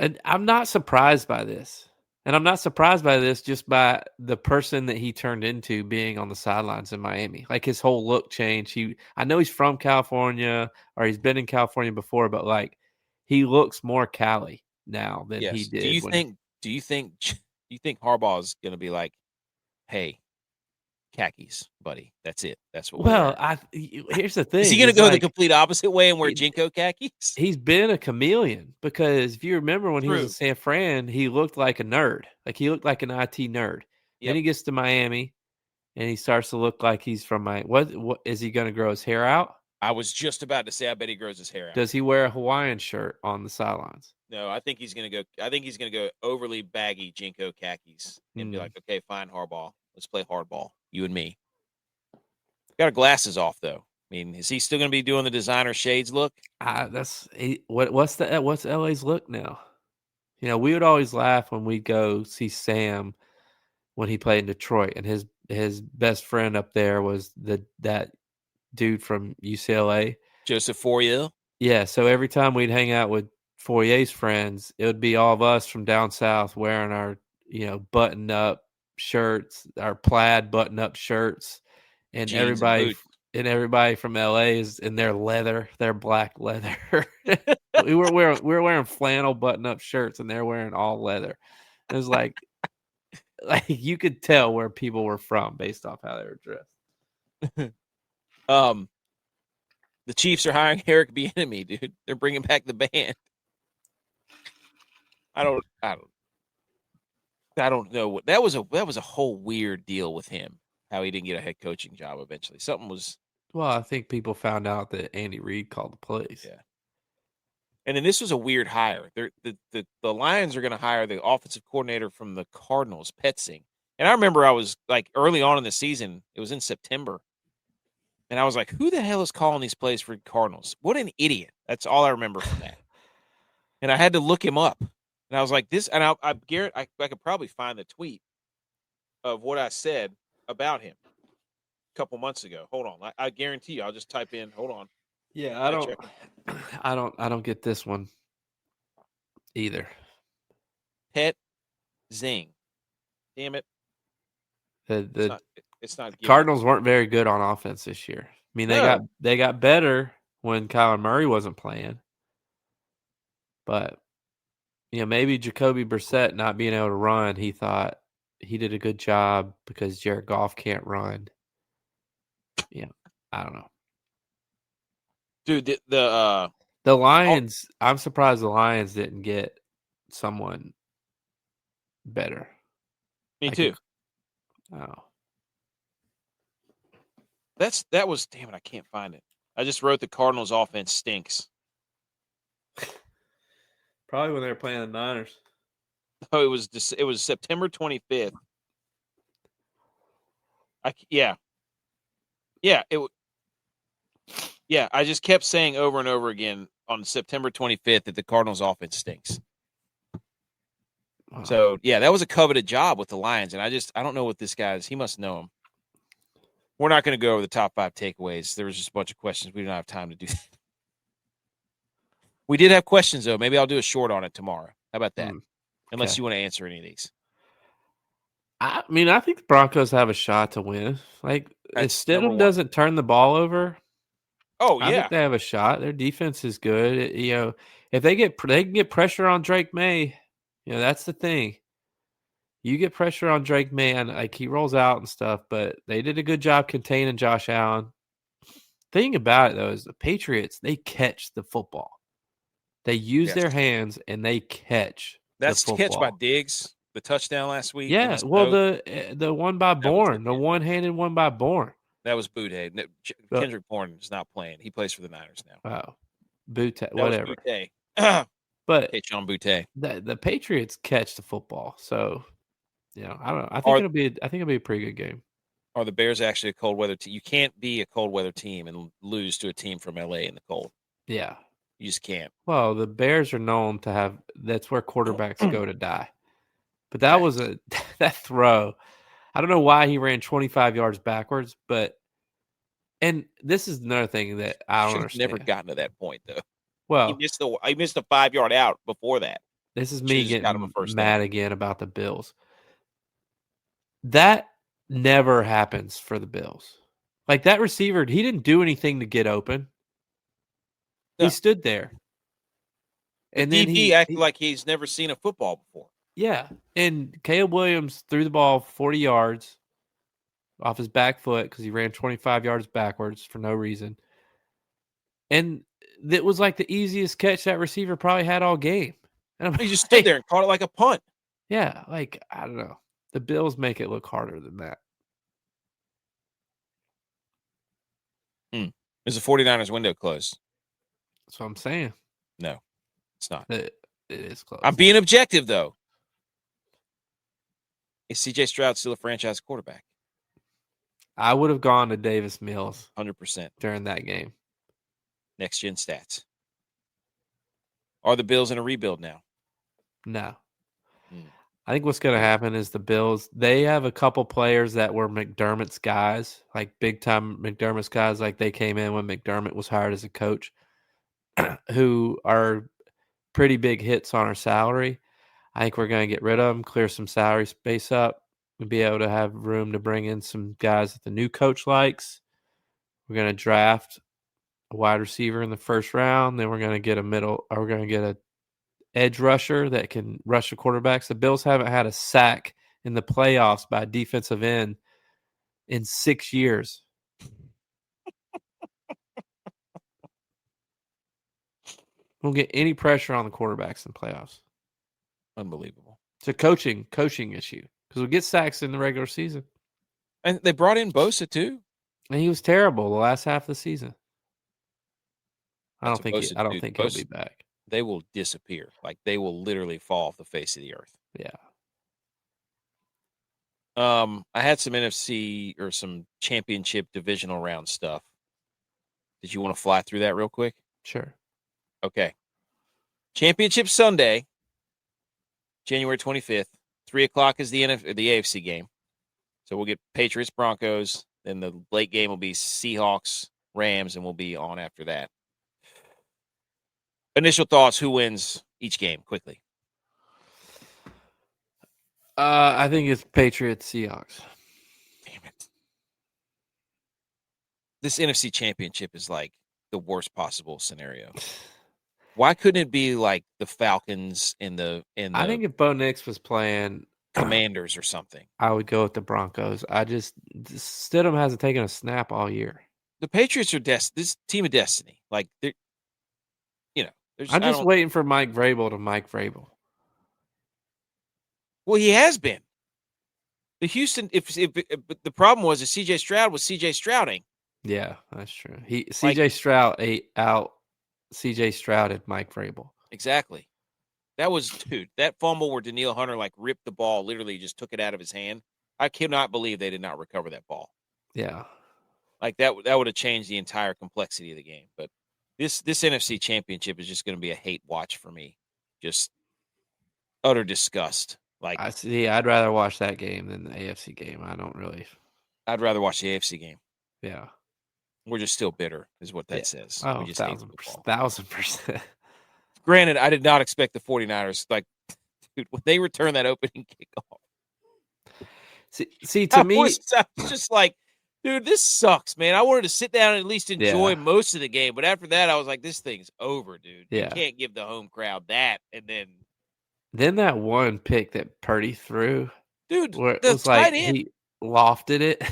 And I'm not surprised by this. And I'm not surprised by this just by the person that he turned into being on the sidelines in Miami. Like his whole look changed. I know he's from California or he's been in California before, but like he looks more Cali now than he did. Do you think Harbaugh is going to be like, hey, khakis, buddy. That's it. That's what. Here's the thing: is he going to go the complete opposite way and wear Jinko khakis? He's been a chameleon because if you remember when he was in San Fran, he looked like a nerd. Like he looked like an IT nerd. Yep. Then he gets to Miami, and he starts to look like he's from Miami. What is he going to grow his hair out? I was just about to say, I bet he grows his hair out. Does he wear a Hawaiian shirt on the sidelines? No, I think he's going to go. I think he's going to go overly baggy Jinko khakis and be like, okay, fine, Harbaugh. Let's play hardball, you and me. Got our glasses off, though. I mean, is he still going to be doing the designer shades look? What's LA's look now? You know, we would always laugh when we'd go see Sam when he played in Detroit, and his best friend up there was that dude from UCLA, Joseph Fourier. Yeah, so every time we'd hang out with Fourier's friends, it would be all of us from down south wearing our button up shirts, our plaid button up shirts, and jeans everybody from LA is in their black leather. we were wearing flannel button up shirts, and they're wearing all leather. It was like you could tell where people were from based off how they were dressed. The Chiefs are hiring Eric Bieniemy, dude. They're bringing back the band. I don't know what that was a whole weird deal with him. How he didn't get a head coaching job eventually. Something was. Well, I think people found out that Andy Reid called the plays. Yeah. And then this was a weird hire. The Lions are going to hire the offensive coordinator from the Cardinals, Petzing. And I remember I was like early on in the season, it was in September. And I was like, who the hell is calling these plays for Cardinals? What an idiot. That's all I remember from that. And I had to look him up. And I was like, this, and I could probably find the tweet of what I said about him a couple months ago. Hold on. I guarantee you, I'll just type in, hold on. Yeah, Check. I don't get this one either. Pet Zing. Damn it. It's not Cardinals weren't very good on offense this year. I mean, they got better when Kyler Murray wasn't playing. But maybe Jacoby Brissett not being able to run, he thought he did a good job because Jared Goff can't run. Yeah, I don't know. Dude, the Lions, I'm surprised the Lions didn't get someone better. Me too. That was damn it, I can't find it. I just wrote the Cardinals offense stinks. Probably when they were playing the Niners. Oh, it was September 25th. Yeah, I just kept saying over and over again on September 25th that the Cardinals offense stinks. Wow. So, yeah, that was a coveted job with the Lions, and I don't know what this guy is. He must know him. We're not going to go over the top 5 takeaways. There was just a bunch of questions. We don't have time to do that. We did have questions, though. Maybe I'll do a short on it tomorrow. How about that? Unless you want to answer any of these. I mean, I think the Broncos have a shot to win. Like, if Stidham doesn't turn the ball over, I think they have a shot. Their defense is good. If they can get pressure on Drake May, that's the thing. You get pressure on Drake May, and like he rolls out and stuff, but they did a good job containing Josh Allen. Thing about it though is the Patriots, they catch the football. They use their hands and they catch. That's the catch by Diggs, the touchdown last week. Yeah, well, the one by Bourne, the one-handed one by Bourne. That was Boutte. Kendrick Bourne is not playing. He plays for the Niners now. Wow, Boutte, whatever. But John Boutte. The Patriots catch the football, so I don't know. I think it'll be a pretty good game. Are the Bears actually a cold weather team? You can't be a cold weather team and lose to a team from LA in the cold. Yeah. You just can't. Well, the Bears are known to have – that's where quarterbacks go to die. But that was that throw. I don't know why he ran 25 yards backwards, but – and this is another thing that I don't understand. Never gotten to that point, though. Well – he missed a 5-yard out before that. This is me getting mad again about the Bills. That never happens for the Bills. Like that receiver, he didn't do anything to get open. No. He stood there. And then he acted like he's never seen a football before. Yeah. And Caleb Williams threw the ball 40 yards off his back foot because he ran 25 yards backwards for no reason. And it was like the easiest catch that receiver probably had all game. And he just stood there and caught it like a punt. Yeah. Like, I don't know. The Bills make it look harder than that. Is the 49ers window closed? That's what I'm saying. No, it's not. It is closed. I'm being objective, though. Is C.J. Stroud still a franchise quarterback? I would have gone to Davis Mills 100% during that game. Next gen stats. Are the Bills in a rebuild now? No. I think what's going to happen is the Bills, they have a couple players that were McDermott's guys, like big-time McDermott's guys, like they came in when McDermott was hired as a coach, who are pretty big hits on our salary. I think we're going to get rid of them, clear some salary space up, and be able to have room to bring in some guys that the new coach likes. We're going to draft a wide receiver in the first round. Then we're going to get a edge rusher that can rush the quarterbacks. The Bills haven't had a sack in the playoffs by a defensive end in 6 years. Won't get any pressure on the quarterbacks in the playoffs. Unbelievable. It's a coaching issue because we get sacks in the regular season. And they brought in Bosa too. And he was terrible the last half of the season. I don't think he'll be back. they will disappear. Like they will literally fall off the face of the earth. Yeah. I had some NFC or some championship divisional round stuff. Did you want to fly through that real quick? Sure. Okay. Championship Sunday, January 25th, 3:00 is the AFC game. So we'll get Patriots, Broncos. Then the late game will be Seahawks, Rams, and we'll be on after that. Initial thoughts, who wins each game, quickly? I think it's Patriots, Seahawks. Damn it. This NFC Championship is like the worst possible scenario. Why couldn't it be like the Falcons and the I think if Bo Nix was playing Commanders or something? I would go with the Broncos. Stidham hasn't taken a snap all year. The Patriots are this team of destiny. Like they're, I'm just waiting for Mike Vrabel to Mike Vrabel. Well, he has been. The Houston, if the problem was that C.J. Stroud was C.J. Strouding. Yeah, that's true. C.J. Stroud ate out C.J. Stroud and Mike Vrabel. Exactly. That fumble where Danielle Hunter ripped the ball, literally just took it out of his hand. I cannot believe they did not recover that ball. Yeah. Like that would have changed the entire complexity of the game. But this NFC Championship is just going to be a hate watch for me. Just utter disgust. I'd rather watch that game than the AFC game. I'd rather watch the AFC game. Yeah. We're just still bitter, is what that says. Oh, we just 1,000%. Granted, I did not expect the 49ers. Dude, when they return that opening kickoff. See, to me, I was just like, dude, this sucks, man. I wanted to sit down and at least enjoy most of the game. But after that, I was like, this thing's over, dude. Yeah. You can't give the home crowd that. And then that one pick that Purdy threw, dude, where it was like he lofted it.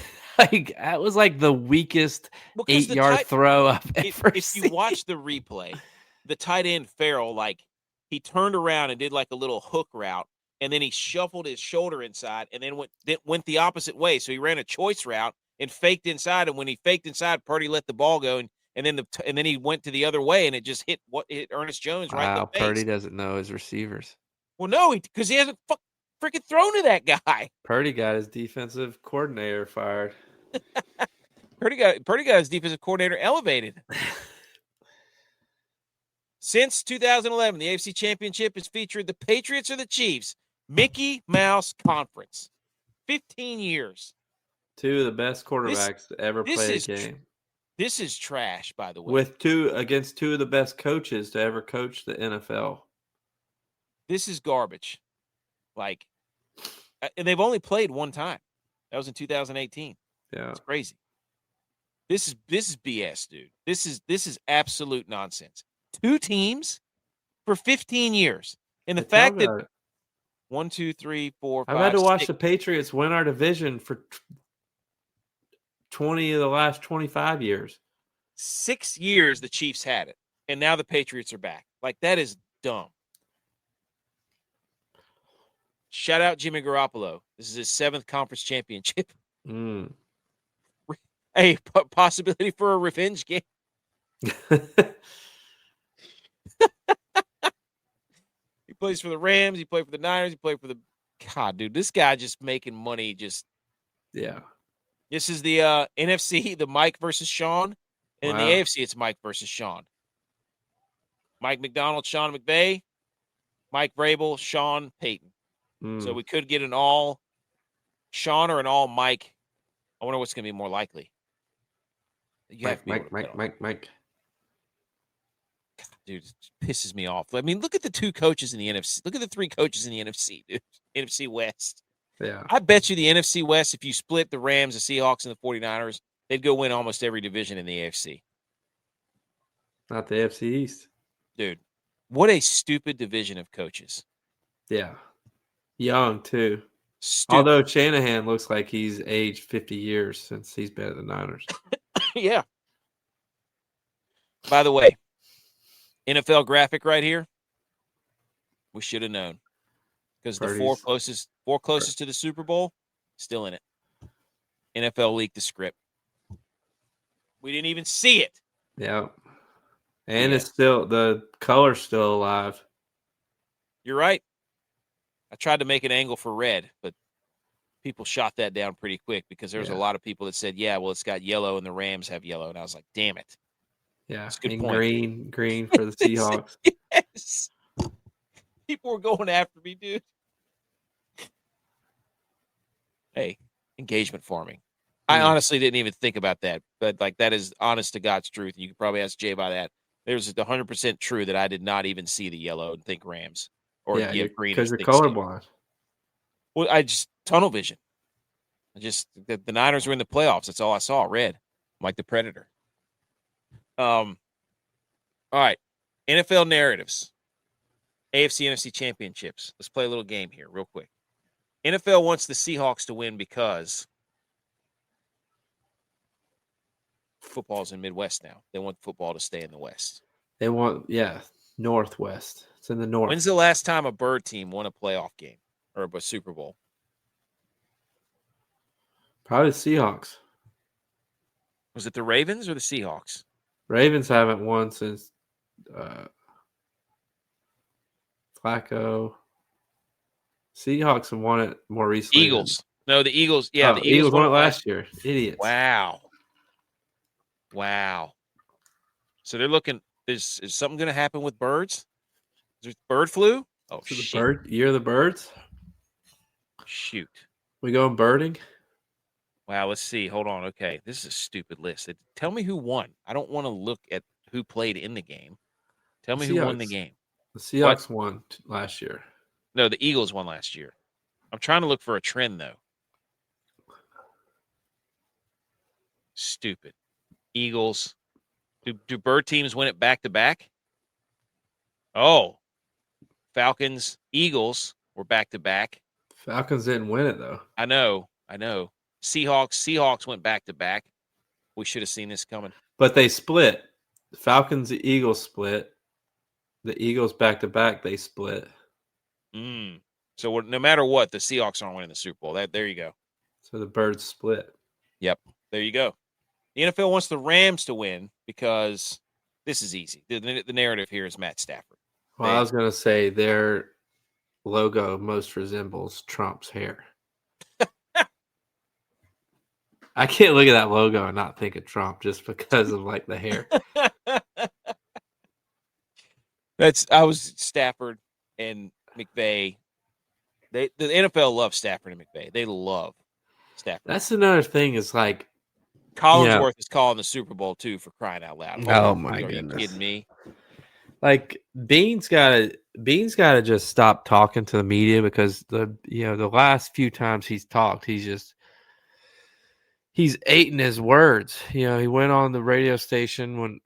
That was like the weakest 8-yard throw I've ever seen. If you watch the replay, the tight end Farrell, he turned around and did a little hook route, and then he shuffled his shoulder inside and then went the opposite way. So he ran a choice route and faked inside, and when he faked inside, Purdy let the ball go, and then he went to the other way, and it just hit Ernest Jones right in the face. Purdy doesn't know his receivers. Well, no, because he hasn't freaking thrown to that guy. Purdy got his defensive coordinator fired. Purdy got his defensive coordinator elevated. Since 2011, the AFC Championship has featured the Patriots or the Chiefs. Mickey Mouse Conference. 15 years. Two of the best quarterbacks to ever play a game. This is trash, by the way. Against two of the best coaches to ever coach the NFL. This is garbage. And they've only played one time. That was in 2018. Yeah. It's crazy. This is BS, dude. This is absolute nonsense. Two teams for 15 years. And the fact that 1, 2, 3, 4, 5, I've had to watch 6, the Patriots win our division for 20 of the last 25 years. 6 years the Chiefs had it, and now the Patriots are back. That is dumb. Shout out Jimmy Garoppolo. This is his 7th conference championship. A possibility for a revenge game. He plays for the Rams. He played for the Niners. He played for the God, dude. This guy just making money. Yeah. This is the NFC, the Mike versus Sean. And in the AFC, it's Mike versus Sean. Mike McDonald, Sean McVay, Mike Vrabel, Sean Payton. So we could get an all Sean or an all Mike. I wonder what's going to be more likely. Mike. God, dude, it pisses me off. I mean, look at the two coaches in the NFC. Look at the three coaches in the NFC, dude. NFC West. Yeah. I bet you the NFC West, if you split the Rams, the Seahawks, and the 49ers, they'd go win almost every division in the AFC. Not the AFC East. Dude, what a stupid division of coaches. Yeah. Young, too. Stupid. Although Shanahan looks like he's aged 50 years since he's been at the Niners. Yeah. By the way, NFL graphic right here. We should have known. Because the four closest to the Super Bowl, still in it. NFL leaked the script. We didn't even see it. Yeah. And Yeah. it's still the color's still alive. You're right. I tried to make an angle for red, but people shot that down pretty quick because there was a lot of people that said, yeah, well, it's got yellow and the Rams have yellow. And I was like, damn it. Yeah. That's a good And point. green for the Seahawks. Yes. People were going after me, dude. Hey, engagement farming. I honestly didn't even think about that, but like that is honest to God's truth. You could probably ask Jay about that. There's 100% true that I did not even see the yellow and think Rams or green because you're and think Steelers. colorblind. Well, I just tunnel vision. The Niners were in the playoffs. That's all I saw. Red, like the Predator. All right, NFL narratives, AFC NFC Championships. Let's play a little game here, real quick. NFL wants the Seahawks to win because football's in Midwest now. They want football to stay in the West. They want, Northwest. It's in the north. When's the last time a bird team won a playoff game or a Super Bowl? Probably the Seahawks. Was it the Ravens or the Seahawks? Ravens haven't won since Flacco. Seahawks have won it more recently. Eagles. No, the Eagles. Yeah, the Eagles won it last year. Idiots. Wow. So they're looking. Is something going to happen with birds? Is there bird flu? Oh, so the shit. Year of the birds? Shoot. We going birding? Wow, let's see. Hold on. Okay, this is a stupid list. Tell me who won. I don't want to look at who played in the game. Tell me who won the game. The Seahawks won last year. No, the Eagles won last year. I'm trying to look for a trend, though. Stupid. Eagles. Do bird teams win it back-to-back? Oh. Falcons, Eagles were back-to-back. Falcons didn't win it, though. I know. Seahawks went back-to-back. We should have seen this coming. But they split. Falcons, the Eagles split. The Eagles back-to-back, they split. So no matter what, the Seahawks aren't winning the Super Bowl. There you go. So the birds split. Yep. There you go. The NFL wants the Rams to win because this is easy. The narrative here is Matt Stafford. Well, I was going to say their logo most resembles Trump's hair. I can't look at that logo and not think of Trump just because of like the hair. I was Stafford and McVay. The NFL loves Stafford and McVay. They love Stafford. That's another thing is like Collinsworth is calling the Super Bowl too, for crying out loud. Oh my goodness. Are you kidding me? Like Bean's gotta just stop talking to the media because the last few times he's talked, he's eating his words. He went on the radio station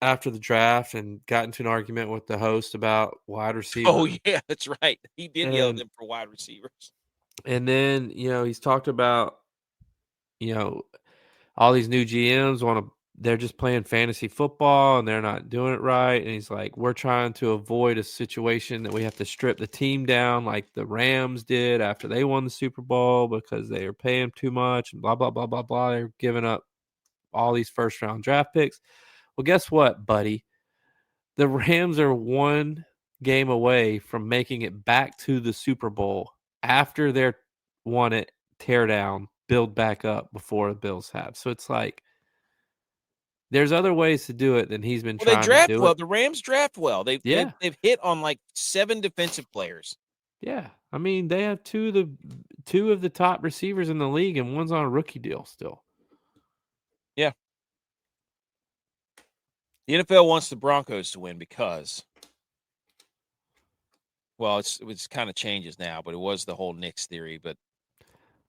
after the draft and got into an argument with the host about wide receivers. Oh yeah, that's right. He did yell at them for wide receivers. And then he's talked about all these new GMs they're just playing fantasy football and they're not doing it right. And he's like, we're trying to avoid a situation that we have to strip the team down like the Rams did after they won the Super Bowl because they are paying too much and blah, blah, blah, blah, blah. They're giving up all these first-round draft picks. Well, guess what, buddy? The Rams are one game away from making it back to the Super Bowl after they're won it, tear down, build back up before the Bills have. So it's like, there's other ways to do it than he's been trying to do well. it. The Rams draft well. They've hit on like 7 defensive players. Yeah. I mean, they have two of the top receivers in the league, and one's on a rookie deal still. Yeah. The NFL wants the Broncos to win because, well, it's kind of changes now, but it was the whole Knicks theory. But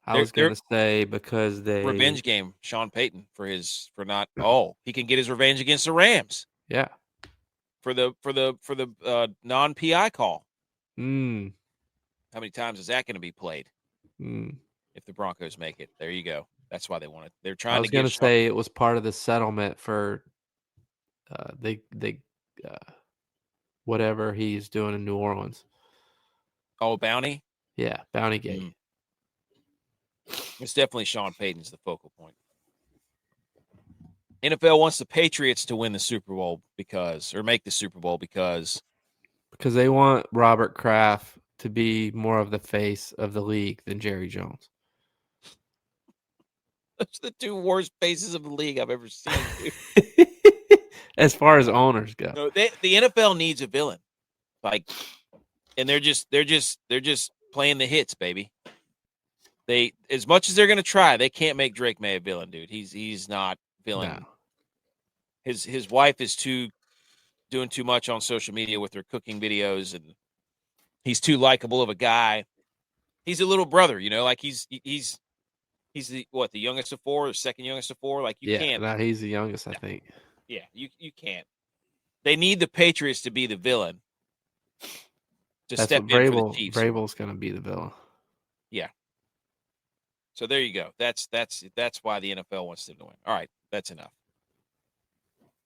I was going to say because they revenge game, Sean Payton he can get his revenge against the Rams. Yeah. For the non-PI call. How many times is that going to be played? If the Broncos make it, there you go. That's why they want it. They're trying to. I was going to say it was part of the settlement for whatever he's doing in New Orleans. Oh, bounty. Yeah, bounty gate. It's definitely Sean Payton's the focal point. NFL wants the Patriots to win the Super Bowl or make the Super Bowl because they want Robert Kraft to be more of the face of the league than Jerry Jones. those are the two worst faces of the league I've ever seen. Dude. As far as owners go. No, the NFL needs a villain. And they're just playing the hits, baby. They, as much as they're going to try, they can't make Drake May a villain, dude. He's not villain. No. His wife is doing too much on social media with her cooking videos, and he's too likable of a guy. He's a little brother, like he's the youngest of four, or second youngest of four. Like you can't. No, he's the youngest, I think. Yeah, you can't. They need the Patriots to be the villain. That's step what in for the Chiefs. Vrabel's going to be the villain. Yeah. So there you go. That's why the NFL wants them to win. All right, that's enough.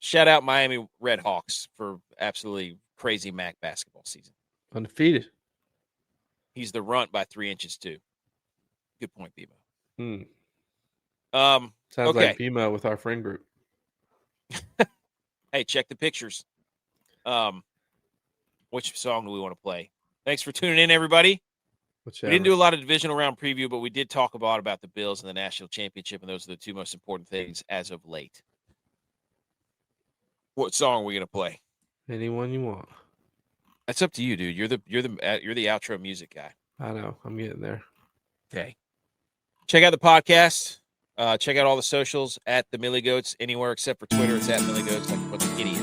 Shout out Miami Red Hawks for absolutely crazy MAC basketball season. Undefeated. He's the runt by 3 inches too. Good point, Bebo. Sounds okay. like BMO with our friend group. Hey, check the pictures. Which song do we want to play? Thanks for tuning in, everybody. Whichever. We didn't do a lot of divisional round preview, but we did talk about the Bills and the national championship, and those are the two most important things as of late. What song are we gonna play? Anyone you want. That's up to you, dude. You're the outro music guy. I know. I'm getting there. Okay. Check out the podcast. Check out all the socials at the Millie Goats anywhere except for Twitter. It's at Millie Goats, like what the idiot.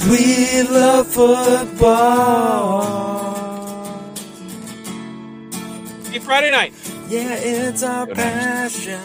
We love football. See you Friday night. Yeah, it's our passion.